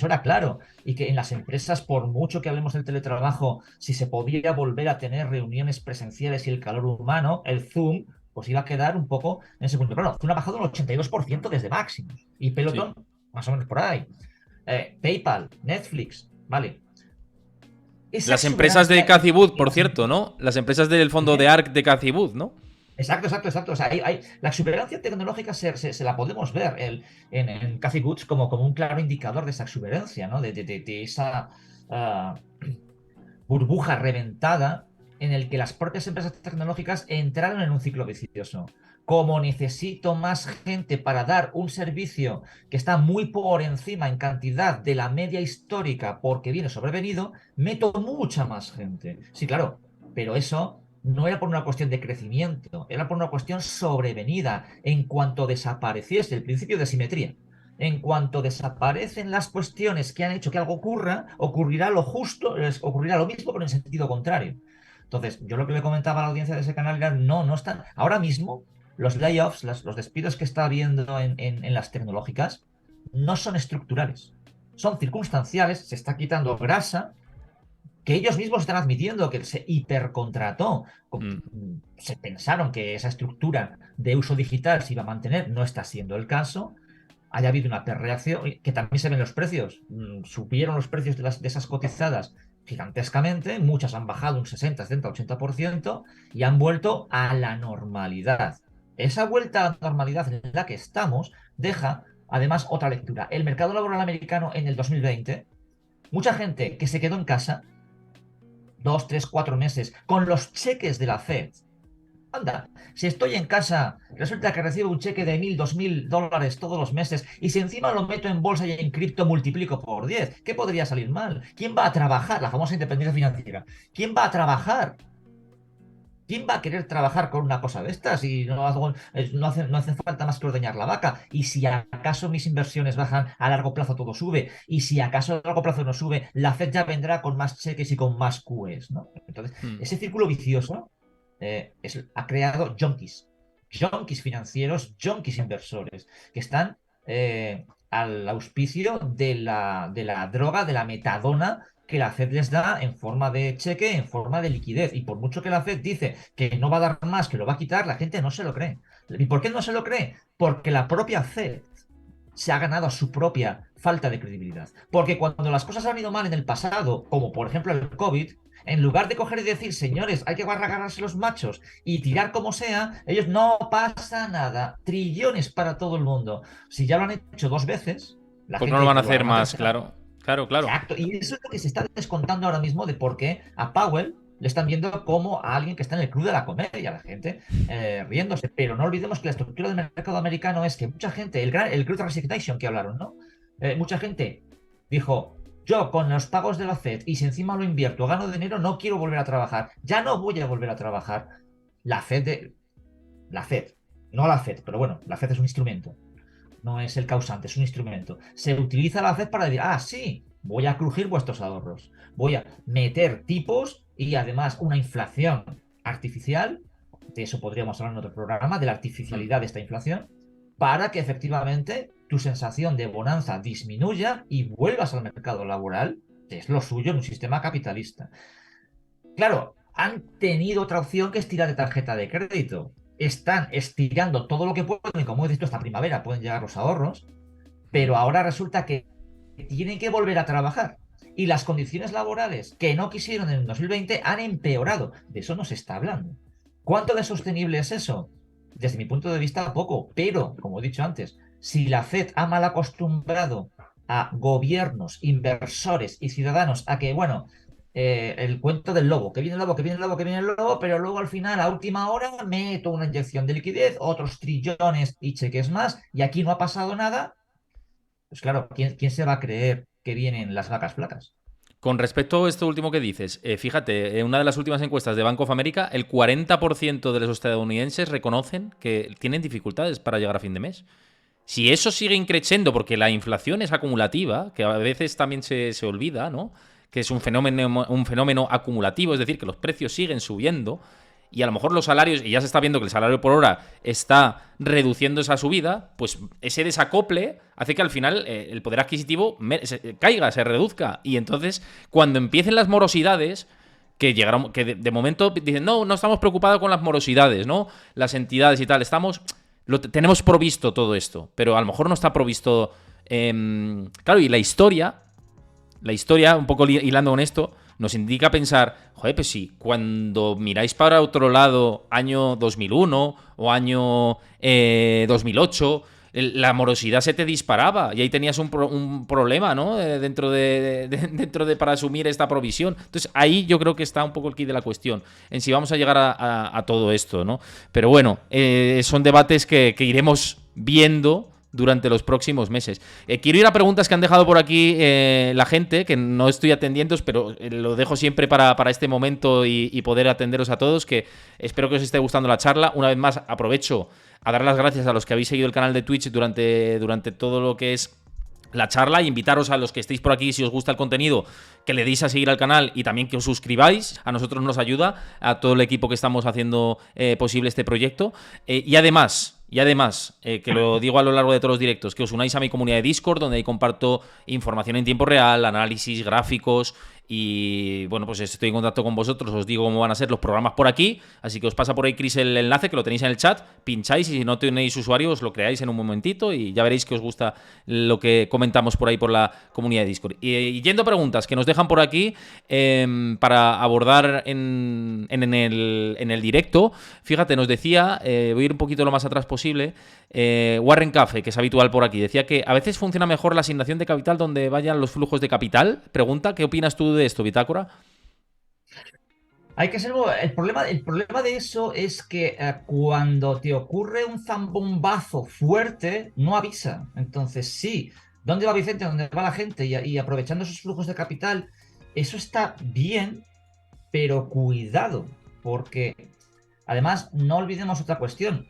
era claro. Y que en las empresas, por mucho que hablemos del teletrabajo, si se podía volver a tener reuniones presenciales y el calor humano, el Zoom, pues iba a quedar un poco en ese punto. Pero no, Zoom ha bajado un 82% desde máximos. Y Sí. Peloton, más o menos por ahí. PayPal, Netflix, vale. Esa Las empresas de exuberancia Cathy Wood, en por las cierto, empresas. ¿no? Las empresas del fondo de Dime. ARC de Cathy Wood, ¿no? Exacto, exacto, exacto. O sea, la exuberancia tecnológica se la podemos ver en Cathy Woods como un claro indicador de esa exuberancia, ¿no? De esa ah, burbuja reventada en el que las propias empresas tecnológicas entraron en un ciclo vicioso. Como necesito más gente para dar un servicio que está muy por encima en cantidad de la media histórica porque viene sobrevenido, meto mucha más gente. Sí, claro, pero eso no era por una cuestión de crecimiento, era por una cuestión sobrevenida. En cuanto desapareciese el principio de simetría, en cuanto desaparecen las cuestiones que han hecho que algo ocurra, ocurrirá lo justo, ocurrirá lo mismo, pero en sentido contrario. Entonces, yo lo que le comentaba a la audiencia de ese canal era, no están, ahora mismo los layoffs, los despidos que está habiendo en las tecnológicas, no son estructurales, son circunstanciales, se está quitando grasa, que ellos mismos están admitiendo que se hipercontrató. Mm. Se pensaron que esa estructura de uso digital se iba a mantener, no está siendo el caso. Haya habido una reacción, que también se ven los precios. Subieron los precios de esas cotizadas gigantescamente, muchas han bajado un 60, 70, 80% y han vuelto a la normalidad. Esa vuelta a la normalidad en la que estamos deja, además, otra lectura. El mercado laboral americano en el 2020, mucha gente que se quedó en casa 2, 3, 4 meses con los cheques de la Fed. Anda, si estoy en casa, resulta que recibo un cheque de 1.000, 2.000 dólares todos los meses y si encima lo meto en bolsa y en cripto multiplico por 10, ¿qué podría salir mal? ¿Quién va a trabajar? La famosa independencia financiera. ¿Quién va a trabajar? ¿Quién va a querer trabajar con una cosa de estas? Y no hace falta más que ordeñar la vaca. Y si acaso mis inversiones bajan, a largo plazo todo sube. Y si acaso a largo plazo no sube, la Fed ya vendrá con más cheques y con más QEs, ¿no? Entonces, Mm. ese círculo vicioso ha creado junkies financieros, junkies inversores, que están al auspicio de la droga, de la metadona que la Fed les da en forma de cheque, en forma de liquidez. Y por mucho que la Fed dice que no va a dar más, que lo va a quitar, la gente no se lo cree. ¿Y por qué no se lo cree? Porque la propia Fed se ha ganado a su propia falta de credibilidad. Porque cuando las cosas han ido mal en el pasado, como por ejemplo el COVID, en lugar de coger y decir, señores, hay que agarrarse los machos y tirar como sea, ellos no pasa nada. Trillones para todo el mundo. Si ya lo han hecho 2 veces, la Pues no lo van gente a lo hará hacer una más, tercera. claro. Claro, claro. Exacto. Y eso es lo que se está descontando ahora mismo de por qué a Powell le están viendo como a alguien que está en el club de la comedia, la gente riéndose. Pero no olvidemos que la estructura del mercado americano es que mucha gente, el Great Resignation que hablaron, ¿no? Mucha gente dijo, yo con los pagos de la Fed y si encima lo invierto, gano dinero, no quiero volver a trabajar. Ya no voy a volver a trabajar. La Fed, la Fed, no la Fed, pero bueno, la Fed es un instrumento, no es el causante, es un instrumento. Se utiliza la Fed para decir, sí, voy a crujir vuestros ahorros, voy a meter tipos y además una inflación artificial, de eso podríamos hablar en otro programa, de la Mm. artificialidad de esta inflación, para que efectivamente tu sensación de bonanza disminuya y vuelvas al mercado laboral, que es lo suyo en un sistema capitalista. Claro, han tenido otra opción que es tirar de tarjeta de crédito. Están estirando todo lo que pueden, y como he dicho, esta primavera pueden llegar los ahorros, Mm. pero ahora resulta que tienen que volver a trabajar. Y las condiciones laborales que no quisieron en el 2020 han empeorado. De eso no se está hablando. ¿Cuánto de sostenible es eso? Desde mi punto de vista, poco. Pero, como he dicho antes, si la Fed ha mal acostumbrado a gobiernos, inversores y ciudadanos a que, bueno, el cuento del lobo, que viene el lobo, que viene el lobo, que viene el lobo, pero luego al final, a última hora, meto una inyección de liquidez, otros trillones y cheques más, y aquí no ha pasado nada, pues claro, ¿quién se va a creer que vienen las vacas flacas? Con respecto a esto último que dices, fíjate, en una de las últimas encuestas de Bank of America, el 40% de los estadounidenses reconocen que tienen dificultades para llegar a fin de mes. Si eso sigue increciendo, porque la inflación es acumulativa, que a veces también se olvida, ¿no? Que es un fenómeno acumulativo, es decir, que los precios siguen subiendo y a lo mejor los salarios, y ya se está viendo que el salario por hora está reduciendo esa subida, pues ese desacople hace que al final el poder adquisitivo caiga, se reduzca. Y entonces, cuando empiecen las morosidades, que llegaron, que de momento dicen, no, no estamos preocupados con las morosidades, ¿no? Las entidades y tal, tenemos provisto todo esto, pero a lo mejor no está provisto. Claro, y la historia, un poco hilando con esto, nos indica pensar, joder, pues sí, cuando miráis para otro lado, año 2001 o año 2008, la morosidad se te disparaba y ahí tenías un problema, ¿no? Dentro de para asumir esta provisión. Entonces ahí yo creo que está un poco el quid de la cuestión, en si vamos a llegar a todo esto, ¿no? Pero bueno, son debates que iremos viendo durante los próximos meses. Quiero ir a preguntas que han dejado por aquí la gente, que no estoy atendiendo, pero lo dejo siempre para este momento y poder atenderos a todos, que espero que os esté gustando la charla. Una vez más, aprovecho a dar las gracias a los que habéis seguido el canal de Twitch durante todo lo que es la charla, y invitaros a los que estéis por aquí, si os gusta el contenido, que le deis a seguir al canal y también que os suscribáis. A nosotros nos ayuda, a todo el equipo que estamos haciendo posible este proyecto. Y además, que lo digo a lo largo de todos los directos, que os unáis a mi comunidad de Discord, donde ahí comparto información en tiempo real, análisis, gráficos. Y bueno, pues estoy en contacto con vosotros, os digo cómo van a ser los programas por aquí. Así que os pasa por ahí, Chris, el enlace, que lo tenéis en el chat. Pincháis y si no tenéis usuario, os lo creáis en un momentito y ya veréis que os gusta lo que comentamos por ahí por la comunidad de Discord. Y yendo a preguntas que nos dejan por aquí para abordar en el directo. Fíjate, nos decía, voy a ir un poquito lo más atrás posible, Warren Cafe, que es habitual por aquí, decía que a veces funciona mejor la asignación de capital donde vayan los flujos de capital. Pregunta, ¿qué opinas tú de esto, Bitácora? Hay que ser. El problema de eso es que cuando te ocurre un zambombazo fuerte, no avisa. Entonces, sí, ¿dónde va Vicente? ¿Dónde va la gente? Y aprovechando esos flujos de capital, eso está bien, pero cuidado, porque además no olvidemos otra cuestión.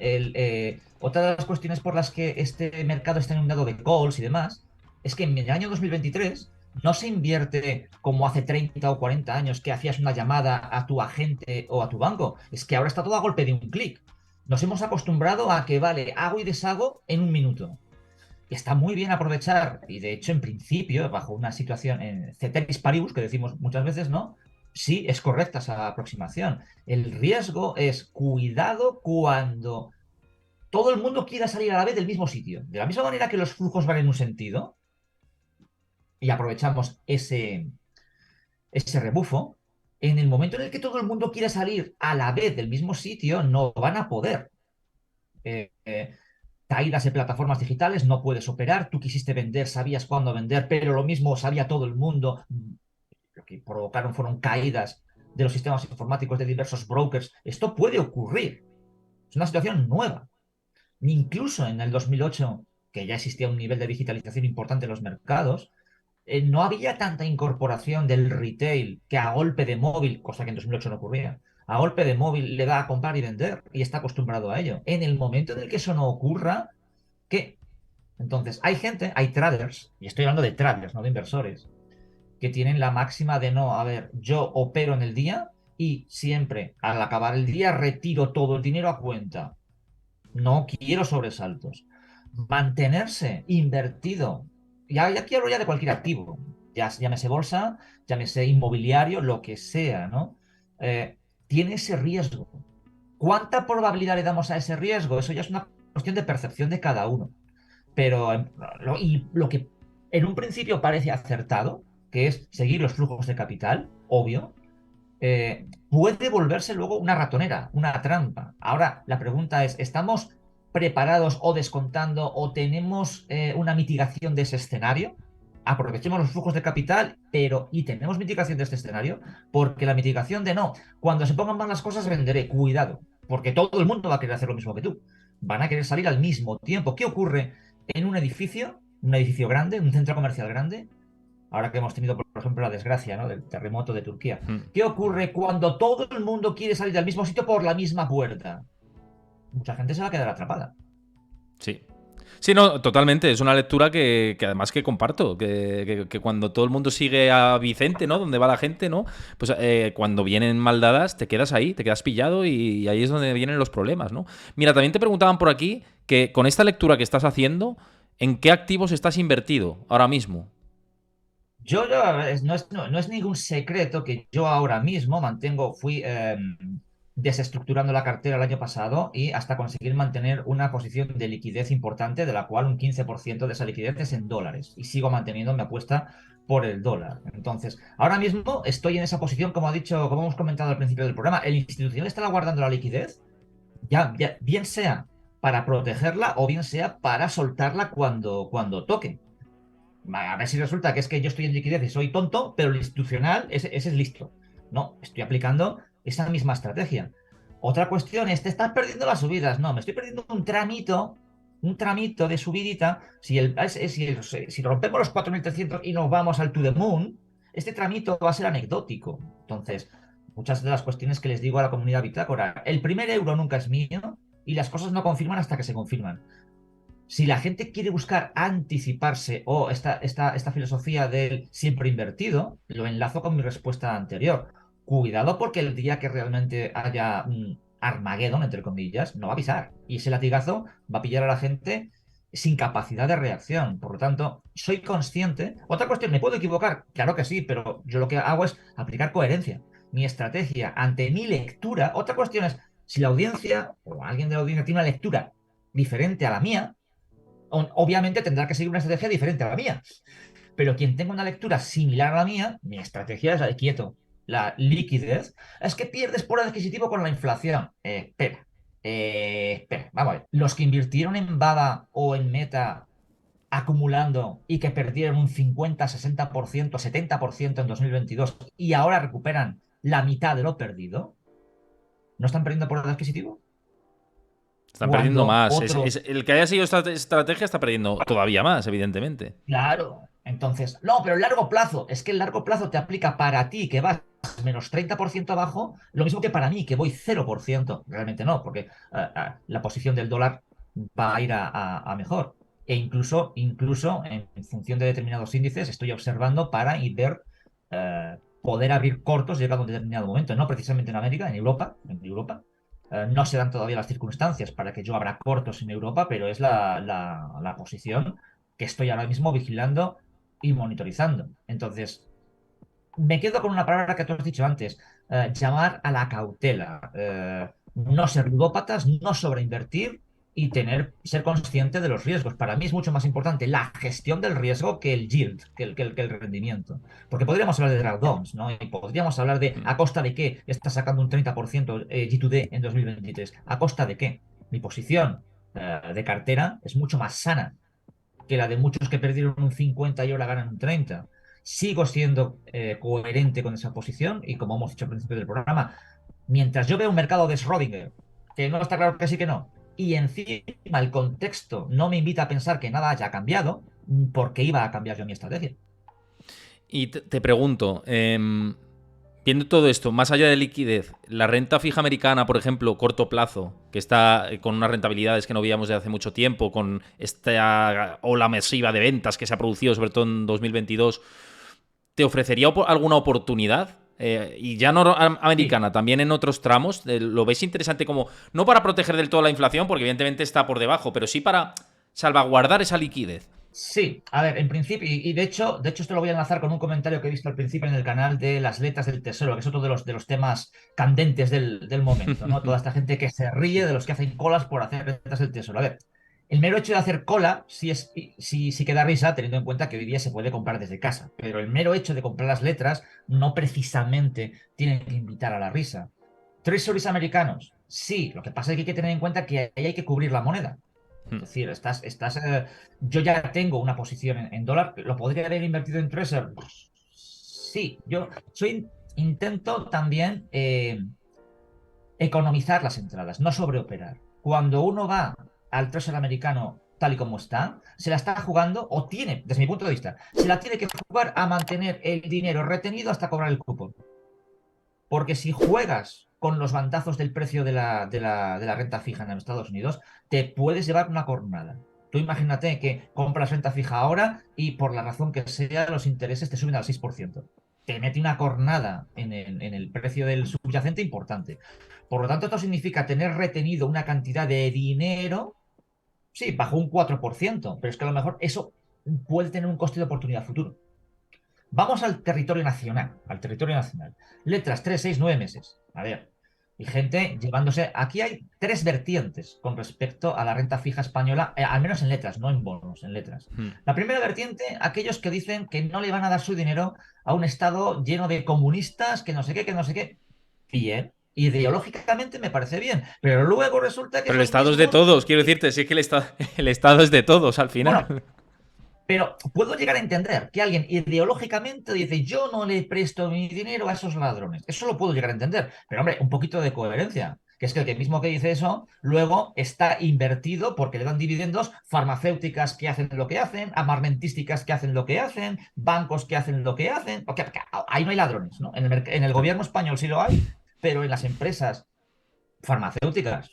Otra de las cuestiones por las que este mercado está inundado de calls y demás es que en el año 2023 No se invierte como hace 30 o 40 años que hacías una llamada a tu agente o a tu banco. Es que ahora está todo a golpe de un clic. Nos hemos acostumbrado a que, vale, hago y deshago en un minuto. Y está muy bien aprovechar, y de hecho, en principio, bajo una situación en ceteris paribus, que decimos muchas veces, ¿no? Sí, es correcta esa aproximación. El riesgo es cuidado cuando todo el mundo quiera salir a la vez del mismo sitio. De la misma manera que los flujos van en un sentido, y aprovechamos ese rebufo, en el momento en el que todo el mundo quiera salir a la vez del mismo sitio, no van a poder. Eh, eh, Caídas de plataformas digitales, no puedes operar, tú quisiste vender, sabías cuándo vender, pero lo mismo sabía todo el mundo. Lo que provocaron fueron caídas de los sistemas informáticos de diversos brokers. Esto puede ocurrir. Es una situación nueva. Incluso en el 2008, que ya existía un nivel de digitalización importante en los mercados, no había tanta incorporación del retail que a golpe de móvil, cosa que en 2008 no ocurría, a golpe de móvil le da a comprar y vender y está acostumbrado a ello. En el momento en el que eso no ocurra, ¿qué? Entonces, hay gente, hay traders, y estoy hablando de traders, no de inversores, que tienen la máxima de no, a ver, yo opero en el día y siempre al acabar el día retiro todo el dinero a cuenta. No quiero sobresaltos. Mantenerse invertido. Ya quiero ya de cualquier activo. Ya llámese bolsa, llámese inmobiliario, lo que sea, ¿no? Eh, Tiene ese riesgo. ¿Cuánta probabilidad le damos a ese riesgo? Eso ya es una cuestión de percepción de cada uno. Pero y lo que en un principio parece acertado, que es seguir los flujos de capital, obvio, puede volverse luego una ratonera, una trampa. Ahora, la pregunta es, ¿estamos preparados o descontando o tenemos una mitigación de ese escenario? Aprovechemos los flujos de capital, pero ¿y tenemos mitigación de este escenario? Porque la mitigación de no, cuando se pongan mal las cosas venderé, cuidado, porque todo el mundo va a querer hacer lo mismo que tú. Van a querer salir al mismo tiempo. ¿Qué ocurre en un edificio grande, un centro comercial grande? Ahora que hemos tenido, por ejemplo, la desgracia, ¿no?, del terremoto de Turquía. Mm. ¿Qué ocurre cuando todo el mundo quiere salir del mismo sitio por la misma puerta? Mucha gente se va a quedar atrapada. Sí. Sí, no, totalmente. Es una lectura que además que comparto. Que cuando todo el mundo sigue a Vicente, ¿no? Donde va la gente, ¿no? Pues cuando vienen mal dadas, te quedas ahí, te quedas pillado y ahí es donde vienen los problemas, ¿no? Mira, también te preguntaban por aquí que con esta lectura que estás haciendo, ¿en qué activos estás invertido ahora mismo? No es ningún secreto que yo ahora mismo fui desestructurando la cartera el año pasado y hasta conseguir mantener una posición de liquidez importante, de la cual un 15% de esa liquidez es en dólares. Y sigo manteniendo mi apuesta por el dólar. Entonces, ahora mismo estoy en esa posición, como ha dicho, como hemos comentado al principio del programa, el institucional está guardando la liquidez, bien sea para protegerla o bien sea para soltarla cuando toque. A ver si resulta que es que yo estoy en liquidez y soy tonto, pero el institucional, ese es listo. No, estoy aplicando esa misma estrategia. Otra cuestión es, te estás perdiendo las subidas. No, me estoy perdiendo un tramito de subidita. Si rompemos los 4.300 y nos vamos al to the moon, este tramito va a ser anecdótico. Entonces, muchas de las cuestiones que les digo a la comunidad bitácora, el primer euro nunca es mío y las cosas no confirman hasta que se confirman. Si la gente quiere buscar anticiparse o esta filosofía del siempre invertido, lo enlazo con mi respuesta anterior. Cuidado porque el día que realmente haya Armageddon, entre comillas, no va a avisar. Y ese latigazo va a pillar a la gente sin capacidad de reacción. Por lo tanto, soy consciente. Otra cuestión, ¿me puedo equivocar? Claro que sí, pero yo lo que hago es aplicar coherencia. Mi estrategia ante mi lectura. Otra cuestión es, si la audiencia o alguien de la audiencia tiene una lectura diferente a la mía, obviamente tendrá que seguir una estrategia diferente a la mía. Pero quien tenga una lectura similar a la mía, mi estrategia es la de quieto. La liquidez es que pierdes poder adquisitivo con la inflación. Espera, vamos a ver. Los que invirtieron en BABA o en Meta acumulando y que perdieron un 50, 60%, 70% en 2022 y ahora recuperan la mitad de lo perdido, ¿no están perdiendo poder adquisitivo? Están perdiendo Cuando más. otros El que haya seguido esta estrategia está perdiendo todavía más, evidentemente. Claro. Entonces, no, pero el largo plazo, es que el largo plazo te aplica para ti que vas menos 30% abajo, lo mismo que para mí que voy 0%. Realmente no, porque la posición del dólar va a ir a mejor. e incluso en función de determinados índices estoy observando para ver, poder abrir cortos llegado a un determinado momento, no precisamente en América, en Europa. No se dan todavía las circunstancias para que yo abra cortos en Europa, pero es la posición que estoy ahora mismo vigilando y monitorizando. Entonces, me quedo con una palabra que tú has dicho antes, llamar a la cautela, no ser ludópatas, no sobreinvertir y ser consciente de los riesgos. Para mí es mucho más importante la gestión del riesgo que el yield, que el rendimiento. Porque podríamos hablar de drawdowns, ¿no? Y podríamos hablar de a costa de qué está sacando un 30% G2D en 2023. ¿A costa de qué? Mi posición de cartera es mucho más sana que la de muchos que perdieron un 50 y ahora ganan un 30. Sigo siendo coherente con esa posición y como hemos dicho al principio del programa, mientras yo veo un mercado de Schrödinger, que no está claro que sí que no, y encima el contexto no me invita a pensar que nada haya cambiado, ¿por qué iba a cambiar yo mi estrategia? Y te pregunto, viendo todo esto, más allá de liquidez, la renta fija americana, por ejemplo, corto plazo, que está con unas rentabilidades que no veíamos desde hace mucho tiempo, con esta ola masiva de ventas que se ha producido, sobre todo en 2022, ¿te ofrecería alguna oportunidad? Y ya no Sí. americana, también en otros tramos. ¿Lo ves interesante como, no para proteger del todo la inflación, porque evidentemente está por debajo, pero sí para salvaguardar esa liquidez? Sí, a ver, en principio, y de hecho esto lo voy a enlazar con un comentario que he visto al principio en el canal de las letras del tesoro, que es otro de los temas candentes del momento, ¿no? Toda esta gente que se ríe de los que hacen colas por hacer letras del tesoro. A ver, el mero hecho de hacer cola sí que da risa, teniendo en cuenta que hoy día se puede comprar desde casa, pero el mero hecho de comprar las letras no precisamente tiene que invitar a la risa. Treasuries americanos, sí, lo que pasa es que hay que tener en cuenta que ahí hay que cubrir la moneda. Es decir, yo ya tengo una posición en dólar. ¿Lo podría haber invertido en Treasure? Pues, sí, intento también economizar las entradas, no sobreoperar. Cuando uno va al Treasure americano tal y como está, se la está jugando, o tiene, desde mi punto de vista, se la tiene que jugar a mantener el dinero retenido hasta cobrar el cupón. Porque si juegas con los bandazos del precio de la renta fija en Estados Unidos, te puedes llevar una cornada. Tú imagínate que compras renta fija ahora y por la razón que sea los intereses te suben al 6%. Te mete una cornada en el precio del subyacente importante. Por lo tanto, esto significa tener retenido una cantidad de dinero, sí, bajo un 4%, pero es que a lo mejor eso puede tener un coste de oportunidad futuro. Vamos al territorio nacional, al territorio nacional. Letras 3, 6, 9 meses. A ver, y gente llevándose. Aquí hay tres vertientes con respecto a la renta fija española, al menos en letras, no en bonos, en letras. La primera vertiente, aquellos que dicen que no le van a dar su dinero a un Estado lleno de comunistas, que no sé qué, que no sé qué. Bien, ideológicamente me parece bien, pero luego resulta que Pero el esos Estado es de mismos. todos, quiero decirte, si es que el Estado es de todos al Bueno, final. pero puedo llegar a entender que alguien ideológicamente dice, yo no le presto mi dinero a esos ladrones. Eso lo puedo llegar a entender. Pero hombre, un poquito de coherencia. Que es que el que mismo que dice eso, luego está invertido porque le dan dividendos farmacéuticas que hacen lo que hacen, armamentísticas que hacen lo que hacen, bancos que hacen lo que hacen. Porque ahí no hay ladrones, ¿no? En el gobierno español sí lo hay, pero en las empresas farmacéuticas,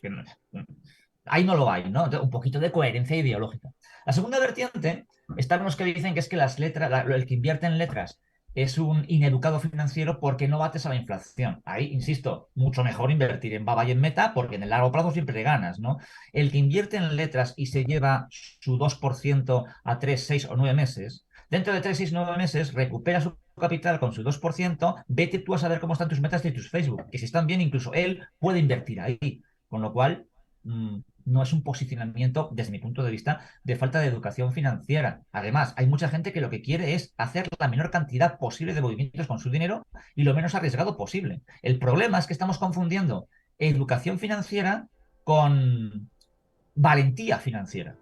ahí no lo hay, ¿no? Entonces, un poquito de coherencia ideológica. La segunda vertiente están los que dicen que es que las letras, el que invierte en letras es un ineducado financiero porque no bates a la inflación. Ahí, insisto, mucho mejor invertir en Baba y en Meta porque en el largo plazo siempre ganas, ¿no? El que invierte en letras y se lleva su 2% a 3, 6 o 9 meses, dentro de 3, 6, 9 meses recupera su capital con su 2%, vete tú a saber cómo están tus metas y tus Facebook, que si están bien, incluso él puede invertir ahí. Con lo cual, no es un posicionamiento, desde mi punto de vista, de falta de educación financiera. Además, hay mucha gente que lo que quiere es hacer la menor cantidad posible de movimientos con su dinero y lo menos arriesgado posible. El problema es que estamos confundiendo educación financiera con valentía financiera,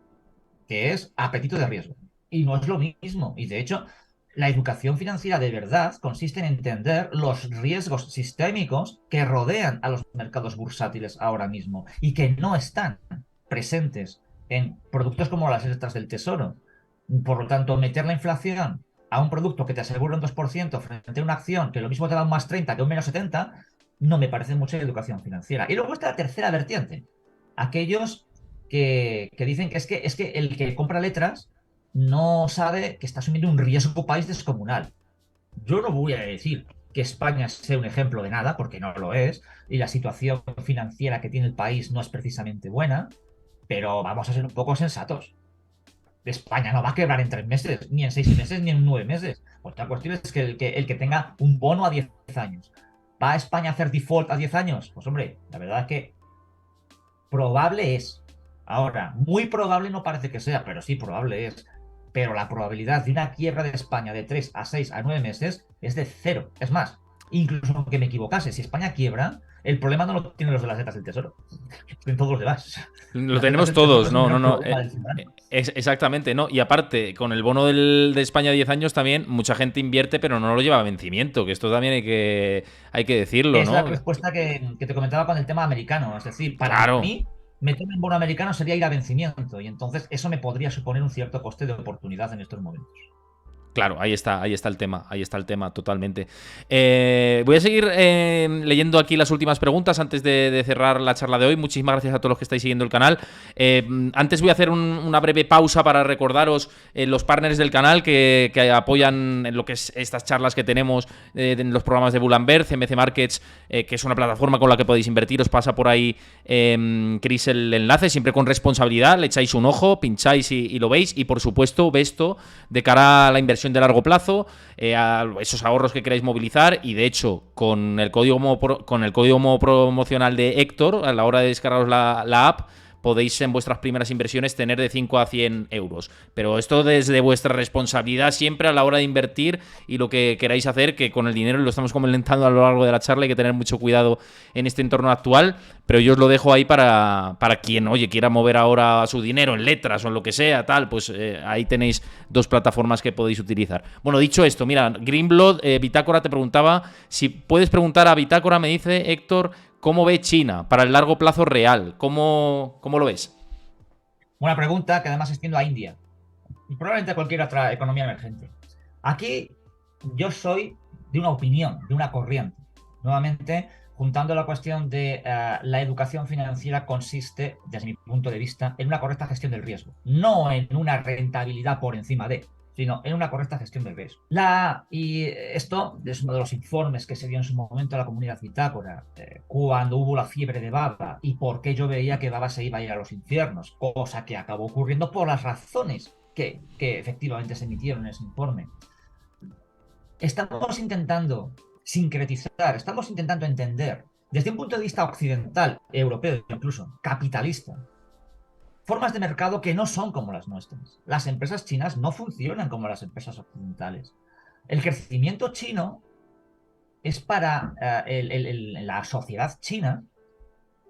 que es apetito de riesgo. Y no es lo mismo. Y de hecho, la educación financiera de verdad consiste en entender los riesgos sistémicos que rodean a los mercados bursátiles ahora mismo y que no están presentes en productos como las letras del tesoro. Por lo tanto, meter la inflación a un producto que te asegura un 2% frente a una acción que lo mismo te da un más 30 que un menos 70, no me parece mucha educación financiera. Y luego está la tercera vertiente. Aquellos que dicen que es que el que compra letras no sabe que está asumiendo un riesgo país descomunal. Yo no voy a decir que España sea un ejemplo de nada, porque no lo es, y la situación financiera que tiene el país no es precisamente buena, pero vamos a ser un poco sensatos. España no va a quebrar en 3 meses, ni en 6 meses, ni en 9 meses. Otra cuestión es que el que tenga un bono a 10 años. ¿Va a España a hacer default a 10 años? Pues hombre, la verdad es que probable es. Ahora, muy probable no parece que sea, pero sí probable es. Pero la probabilidad de una quiebra de España de 3 a 6 a 9 meses es de cero. Es más, incluso aunque me equivocase, si España quiebra, el problema no lo tienen los de las letras del tesoro. Lo tienen todos los demás. Lo Las letras tenemos del tesoro todos, es un no, no, gran no. problema del ciudadano. Exactamente, ¿no? Y aparte, con el bono de España 10 años también, mucha gente invierte, pero no lo lleva a vencimiento, que esto también hay que decirlo, Es la ¿no? respuesta que te comentaba con el tema americano. Es decir, para Claro. mí, meterme en bono americano sería ir a vencimiento. Y entonces eso me podría suponer un cierto coste de oportunidad en estos momentos. Claro, ahí está el tema, ahí está el tema totalmente. Voy a seguir leyendo aquí las últimas preguntas antes de cerrar la charla de hoy. Muchísimas gracias a todos los que estáis siguiendo el canal. Antes voy a hacer una breve pausa para recordaros los partners del canal que apoyan en lo que es estas charlas que tenemos en los programas de Bull Bear, CMC Markets, que es una plataforma con la que podéis invertir. Os pasa por ahí, Chris, el enlace, siempre con responsabilidad. Le echáis un ojo, pincháis y lo veis. Y por supuesto, Besto, de cara a la inversión de largo plazo, a esos ahorros que queráis movilizar, y de hecho con el código promocional de Héctor, a la hora de descargaros la app, podéis en vuestras primeras inversiones tener de 5 a 100 euros. Pero esto desde vuestra responsabilidad siempre a la hora de invertir y lo que queráis hacer, que con el dinero, lo estamos comentando a lo largo de la charla, hay que tener mucho cuidado en este entorno actual, pero yo os lo dejo ahí para quien, oye, quiera mover ahora su dinero en letras o en lo que sea, tal, pues ahí tenéis dos plataformas que podéis utilizar. Bueno, dicho esto, mira, Greenblood, Bitácora te preguntaba, si puedes preguntar a Bitácora, me dice Héctor, ¿cómo ve China para el largo plazo real? ¿Cómo lo ves? Una pregunta que además extiendo a India y probablemente a cualquier otra economía emergente. Aquí yo soy de una opinión, de una corriente. Nuevamente, juntando la cuestión de la educación financiera consiste, desde mi punto de vista, en una correcta gestión del riesgo, no en una rentabilidad por encima de, sino en una correcta gestión del riesgo. Y esto es uno de los informes que se dio en su momento a la comunidad Bitácora, cuando hubo la fiebre de Baba y por qué yo veía que Baba se iba a ir a los infiernos, cosa que acabó ocurriendo por las razones que efectivamente se emitieron en ese informe. Estamos intentando sincretizar, estamos intentando entender, desde un punto de vista occidental, europeo incluso, capitalista, formas de mercado que no son como las nuestras. Las empresas chinas no funcionan como las empresas occidentales. El crecimiento chino es para la sociedad china,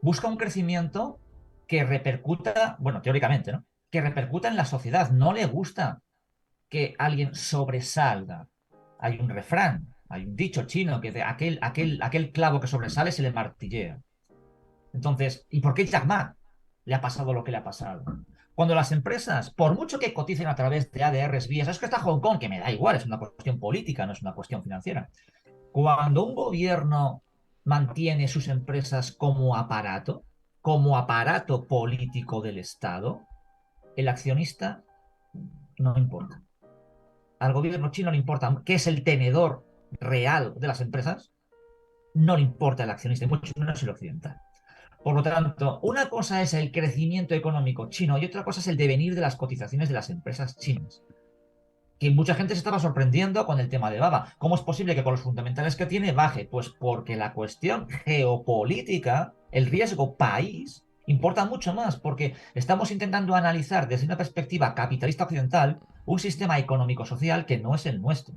busca un crecimiento que repercuta, bueno, teóricamente, ¿no? Que repercuta en la sociedad. No le gusta que alguien sobresalga. Hay un refrán, hay un dicho chino que de aquel clavo que sobresale se le martillea. Entonces, ¿y por qué Jack Ma le ha pasado lo que le ha pasado? Cuando las empresas, por mucho que coticen a través de ADRs, vías, es que está Hong Kong, que me da igual, es una cuestión política, no es una cuestión financiera. Cuando un gobierno mantiene sus empresas como aparato político del Estado, el accionista no importa. Al gobierno chino le importa, que es el tenedor real de las empresas, no le importa el accionista, mucho menos el occidental. Por lo tanto, una cosa es el crecimiento económico chino y otra cosa es el devenir de las cotizaciones de las empresas chinas. Que mucha gente se estaba sorprendiendo con el tema de Baba. ¿Cómo es posible que con los fundamentales que tiene baje? Pues porque la cuestión geopolítica, el riesgo país, importa mucho más, porque estamos intentando analizar desde una perspectiva capitalista occidental un sistema económico-social que no es el nuestro.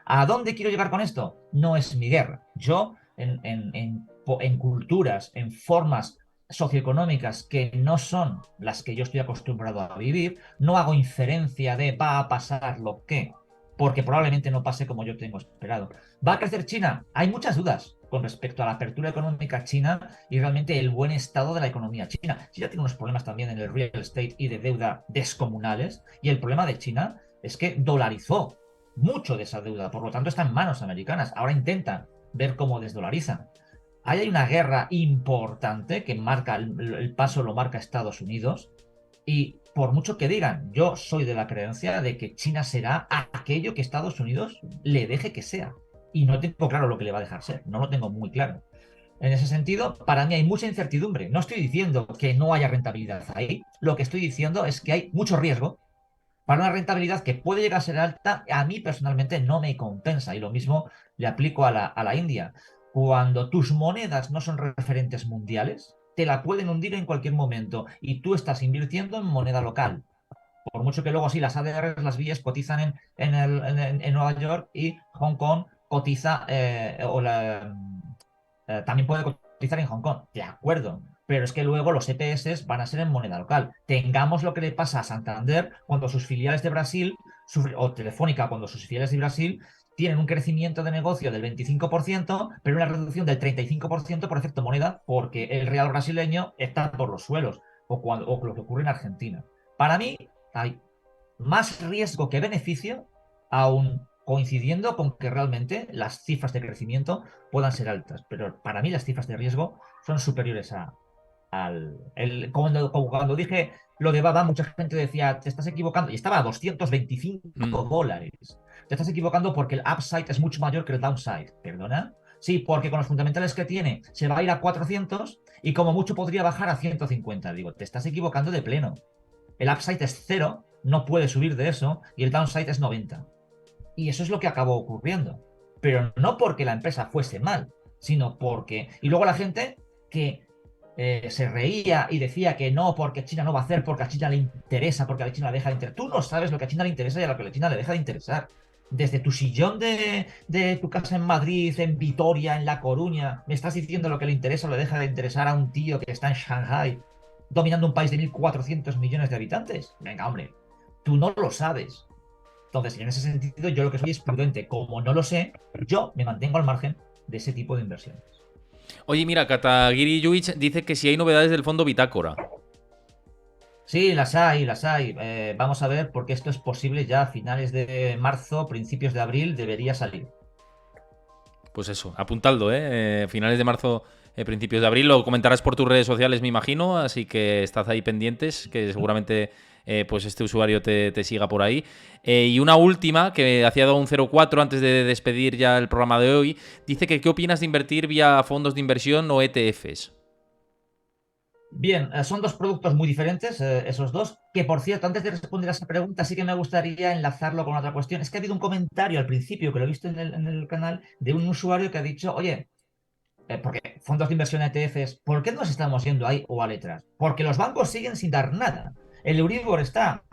¿A dónde quiero llegar con esto? No es mi guerra. Yo, en culturas, en formas socioeconómicas que no son las que yo estoy acostumbrado a vivir, no hago inferencia de va a pasar lo que, porque probablemente no pase como yo tengo esperado. ¿Va a crecer China? Hay muchas dudas con respecto a la apertura económica china y realmente el buen estado de la economía china. China tiene unos problemas también en el real estate y de deuda descomunales, y el problema de China es que dolarizó mucho de esa deuda, por lo tanto está en manos americanas. Ahora intentan ver cómo desdolarizan. Ahí hay una guerra importante que marca el paso, lo marca Estados Unidos, Y por mucho que digan, yo soy de la creencia de que China será aquello que Estados Unidos le deje que sea. Y no tengo claro lo que le va a dejar ser, no lo tengo muy claro. En ese sentido, para mí hay mucha incertidumbre. No estoy diciendo que no haya rentabilidad ahí, lo que estoy diciendo es que hay mucho riesgo para una rentabilidad que puede llegar a ser alta. A mí personalmente no me compensa, y lo mismo le aplico a la India. Cuando tus monedas no son referentes mundiales, te la pueden hundir en cualquier momento y tú estás invirtiendo en moneda local. Por mucho que luego sí, las ADRs, las vías cotizan en Nueva York, y Hong Kong cotiza, también puede cotizar en Hong Kong, de acuerdo. Pero es que luego los ETS van a ser en moneda local. Tengamos lo que le pasa a Santander cuando sus filiales de Brasil, o Telefónica cuando sus filiales de Brasil tienen un crecimiento de negocio del 25%, pero una reducción del 35% por efecto moneda, porque el real brasileño está por los suelos, o lo que ocurre en Argentina. Para mí, hay más riesgo que beneficio, aún coincidiendo con que realmente las cifras de crecimiento puedan ser altas. Pero para mí las cifras de riesgo son superiores cuando dije lo de Baba, mucha gente decía, te estás equivocando, y estaba a Mm. $225. Te estás equivocando porque el upside es mucho mayor que el downside. ¿Perdona? Sí, porque con los fundamentales que tiene se va a ir a 400 y como mucho podría bajar a 150. Digo, te estás equivocando de pleno. El upside es 0, no puede subir de eso, y el downside es 90. Y eso es lo que acabó ocurriendo. Pero no porque la empresa fuese mal, sino porque... Y luego la gente que se reía y decía que no, porque China no va a hacer, porque a China le interesa, porque a China le deja de interesar. Tú no sabes lo que a China le interesa y a lo que a China le deja de interesar. Desde tu sillón de tu casa en Madrid, en Vitoria, en La Coruña, me estás diciendo lo que le interesa o le deja de interesar a un tío que está en Shanghai, dominando un país de 1.400 millones de habitantes. Venga, hombre, tú no lo sabes. Entonces, en ese sentido, yo lo que soy es prudente. Como no lo sé, yo me mantengo al margen de ese tipo de inversiones. Oye, mira, Katagiri Yuich dice que si hay novedades del fondo Bitácora. Sí, las hay, las hay. Vamos a ver, porque esto es posible ya a finales de marzo, principios de abril, debería salir. Pues eso, apuntadlo, ¿eh? Finales de marzo, principios de abril. Lo comentarás por tus redes sociales, me imagino. Así que estad ahí pendientes, que seguramente pues este usuario te siga por ahí. Y una última, que hacía un 04 antes de despedir ya el programa de hoy. Dice que ¿qué opinas de invertir vía fondos de inversión o ETFs? Bien, son dos productos muy diferentes, esos dos, que por cierto, antes de responder a esa pregunta, sí que me gustaría enlazarlo con otra cuestión. Es que ha habido un comentario al principio, que lo he visto en el canal, de un usuario que ha dicho, oye, porque fondos de inversión ETFs, ¿por qué nos estamos yendo ahí o a letras? Porque los bancos siguen sin dar nada. El Euribor está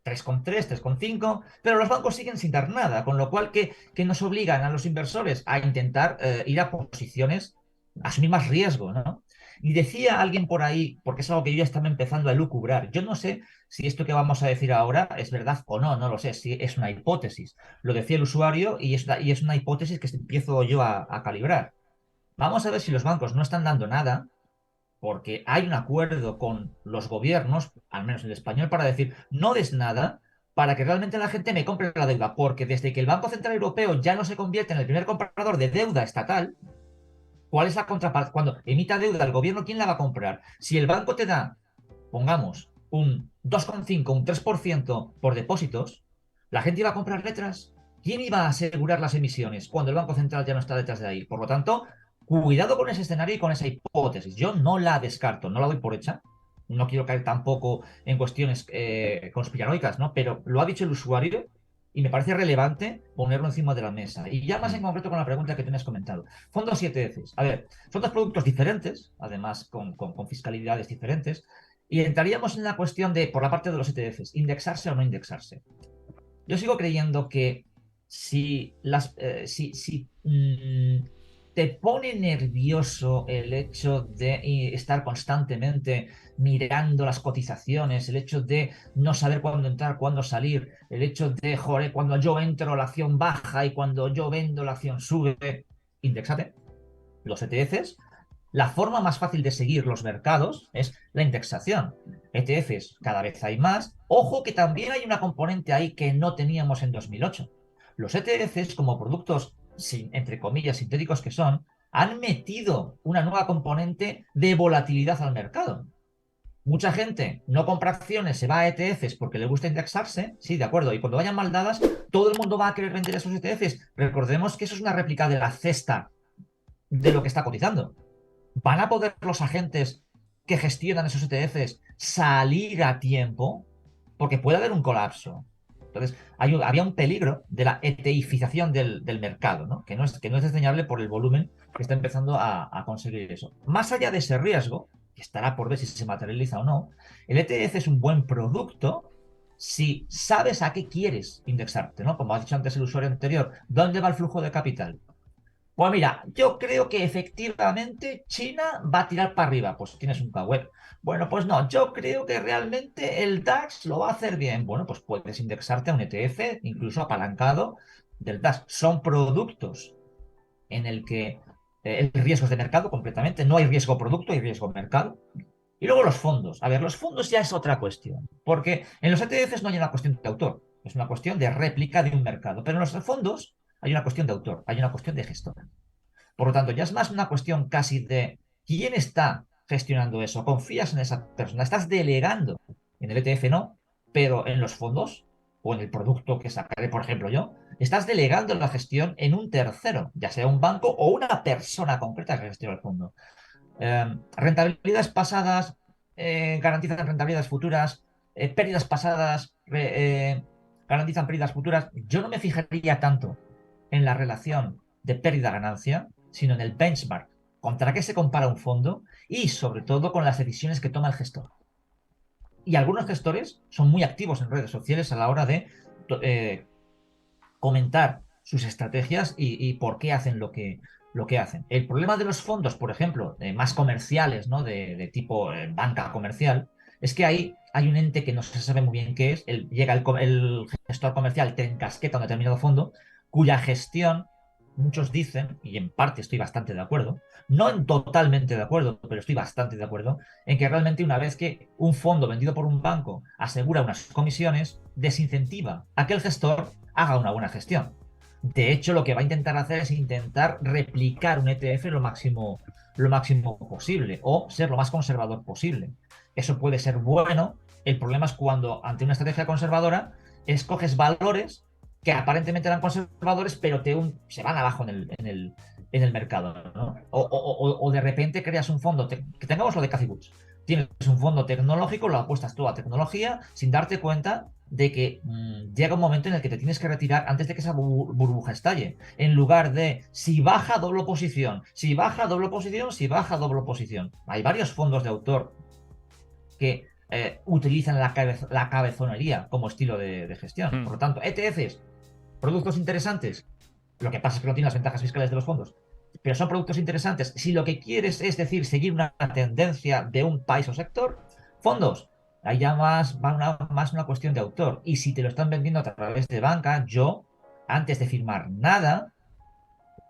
3,3, 3,5, pero los bancos siguen sin dar nada, con lo cual que nos obligan a los inversores a intentar ir a posiciones, a asumir más riesgo, ¿no? Y decía alguien por ahí, porque es algo que yo ya estaba empezando a lucubrar, yo no sé si esto que vamos a decir ahora es verdad o no, no lo sé, si es una hipótesis. Lo decía el usuario y es una hipótesis que empiezo yo a calibrar. Vamos a ver si los bancos no están dando nada, porque hay un acuerdo con los gobiernos, al menos el español, para decir no des nada para que realmente la gente me compre la deuda, porque desde que el Banco Central Europeo ya no se convierte en el primer comprador de deuda estatal, ¿cuál es la contraparte? Cuando emita deuda el gobierno, ¿quién la va a comprar? Si el banco te da, pongamos, un 2,5, un 3% por depósitos, la gente iba a comprar letras. ¿Quién iba a asegurar las emisiones cuando el Banco Central ya no está detrás de ahí? Por lo tanto, cuidado con ese escenario y con esa hipótesis. Yo no la descarto, no la doy por hecha. No quiero caer tampoco en cuestiones conspiranoicas, ¿no? Pero lo ha dicho el usuario y me parece relevante ponerlo encima de la mesa. Y ya más en concreto con la pregunta que tú me has comentado. Fondos 7Fs. A ver, son dos productos diferentes, además con fiscalidades diferentes. Y entraríamos en la cuestión de, por la parte de los ETFs, indexarse o no indexarse. Yo sigo creyendo que si te pone nervioso el hecho de estar constantemente mirando las cotizaciones, el hecho de no saber cuándo entrar, cuándo salir, el hecho de, joder, cuando yo entro la acción baja y cuando yo vendo la acción sube, indexate. Los ETFs, la forma más fácil de seguir los mercados es la indexación. ETFs cada vez hay más. Ojo que también hay una componente ahí que no teníamos en 2008. Los ETFs, como productos, entre comillas, sintéticos que son, han metido una nueva componente de volatilidad al mercado. Mucha gente no compra acciones, se va a ETFs porque le gusta indexarse, sí, de acuerdo, y cuando vayan mal dadas, todo el mundo va a querer vender esos ETFs. Recordemos que eso es una réplica de la cesta de lo que está cotizando. ¿Van a poder los agentes que gestionan esos ETFs salir a tiempo? Porque puede haber un colapso. Entonces, había un peligro de la ETIficación del mercado, ¿no? Que no es desdeñable por el volumen que está empezando a conseguir eso. Más allá de ese riesgo, que estará por ver si se materializa o no, el ETF es un buen producto si sabes a qué quieres indexarte, ¿no? Como ha dicho antes el usuario anterior, ¿dónde va el flujo de capital? Pues mira, yo creo que efectivamente China va a tirar para arriba. Pues tienes un K-Web. Bueno, pues no, yo creo que realmente el DAX lo va a hacer bien. Bueno, pues puedes indexarte a un ETF, incluso apalancado del DAX. Son productos en el que el riesgo es de mercado completamente. No hay riesgo producto, hay riesgo mercado. Y luego los fondos. A ver, los fondos ya es otra cuestión. Porque en los ETFs no hay una cuestión de autor. Es una cuestión de réplica de un mercado. Pero en los fondos hay una cuestión de autor, hay una cuestión de gestor. Por lo tanto, ya es más una cuestión casi de quién está gestionando eso. ¿Confías en esa persona? ¿Estás delegando? En el ETF no, pero en los fondos o en el producto que sacaré, por ejemplo, yo, estás delegando la gestión en un tercero, ya sea un banco o una persona concreta que gestiona el fondo. Rentabilidades pasadas garantizan rentabilidades futuras, pérdidas pasadas garantizan pérdidas futuras. Yo no me fijaría tanto en la relación de pérdida-ganancia, sino en el benchmark, contra qué se compara un fondo y sobre todo con las decisiones que toma el gestor. Y algunos gestores son muy activos en redes sociales a la hora de eh, comentar sus estrategias y por qué hacen lo que hacen. El problema de los fondos, por ejemplo, más comerciales, ¿no? de tipo banca comercial, es que ahí hay un ente que no se sabe muy bien qué es. Llega el gestor comercial, te encasqueta un determinado fondo, cuya gestión, muchos dicen, y en parte estoy bastante de acuerdo, no en totalmente de acuerdo, pero estoy bastante de acuerdo, en que realmente una vez que un fondo vendido por un banco asegura unas comisiones, desincentiva a que el gestor haga una buena gestión. De hecho, lo que va a intentar hacer es intentar replicar un ETF lo máximo posible o ser lo más conservador posible. Eso puede ser bueno. El problema es cuando ante una estrategia conservadora escoges valores que aparentemente eran conservadores, pero se van abajo en el mercado, ¿no? O de repente creas un fondo, que tengamos lo de Cathie Woods. Tienes un fondo tecnológico, lo apuestas tú a tecnología sin darte cuenta de que llega un momento en el que te tienes que retirar antes de que esa burbuja estalle. En lugar de si baja doble oposición, si baja doble oposición, si baja doble oposición. Hay varios fondos de autor que utilizan la cabezonería como estilo de gestión. Por lo tanto, ETFs, productos interesantes. Lo que pasa es que no tienen las ventajas fiscales de los fondos. Pero son productos interesantes. Si lo que quieres es decir, seguir una tendencia de un país o sector, fondos. Ahí ya más una cuestión de autor. Y si te lo están vendiendo a través de banca, yo, antes de firmar nada,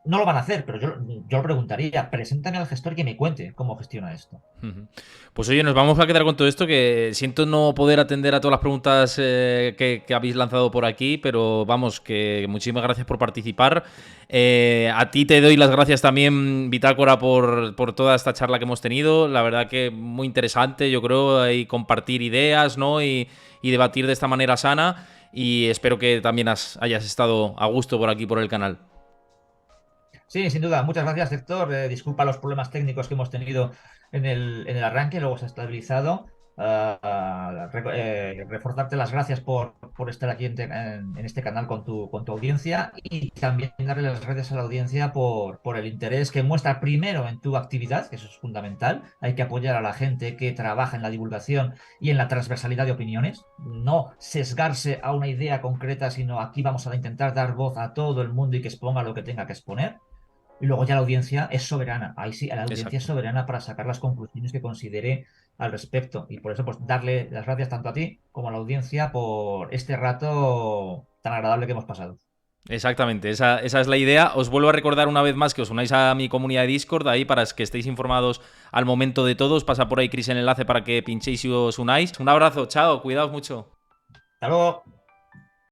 no lo van a hacer, pero yo lo preguntaría, preséntame al gestor que me cuente cómo gestiona esto. Pues oye, nos vamos a quedar con todo esto, que siento no poder atender a todas las preguntas que habéis lanzado por aquí, pero vamos, que muchísimas gracias por participar. A ti te doy las gracias también, Bitácora, por toda esta charla que hemos tenido. La verdad que muy interesante, yo creo, y compartir ideas, ¿no? Y debatir de esta manera sana. Y espero que también hayas estado a gusto por aquí, por el canal. Sí, sin duda. Muchas gracias, Héctor. Disculpa los problemas técnicos que hemos tenido en el arranque, luego se ha estabilizado. Reforzarte las gracias por estar aquí en este canal con tu audiencia y también darle las gracias a la audiencia por el interés que muestra primero en tu actividad, que eso es fundamental. Hay que apoyar a la gente que trabaja en la divulgación y en la transversalidad de opiniones. No sesgarse a una idea concreta, sino aquí vamos a intentar dar voz a todo el mundo y que exponga lo que tenga que exponer. Y luego ya la audiencia es soberana. Ahí sí, la audiencia es soberana para sacar las conclusiones que considere al respecto. Y por eso, pues, darle las gracias tanto a ti como a la audiencia por este rato tan agradable que hemos pasado. Exactamente, esa es la idea. Os vuelvo a recordar una vez más que os unáis a mi comunidad de Discord, ahí para que estéis informados al momento de todos. Pasa por ahí Chris el enlace para que pinchéis y os unáis. Un abrazo, chao, cuidaos mucho. Hasta luego.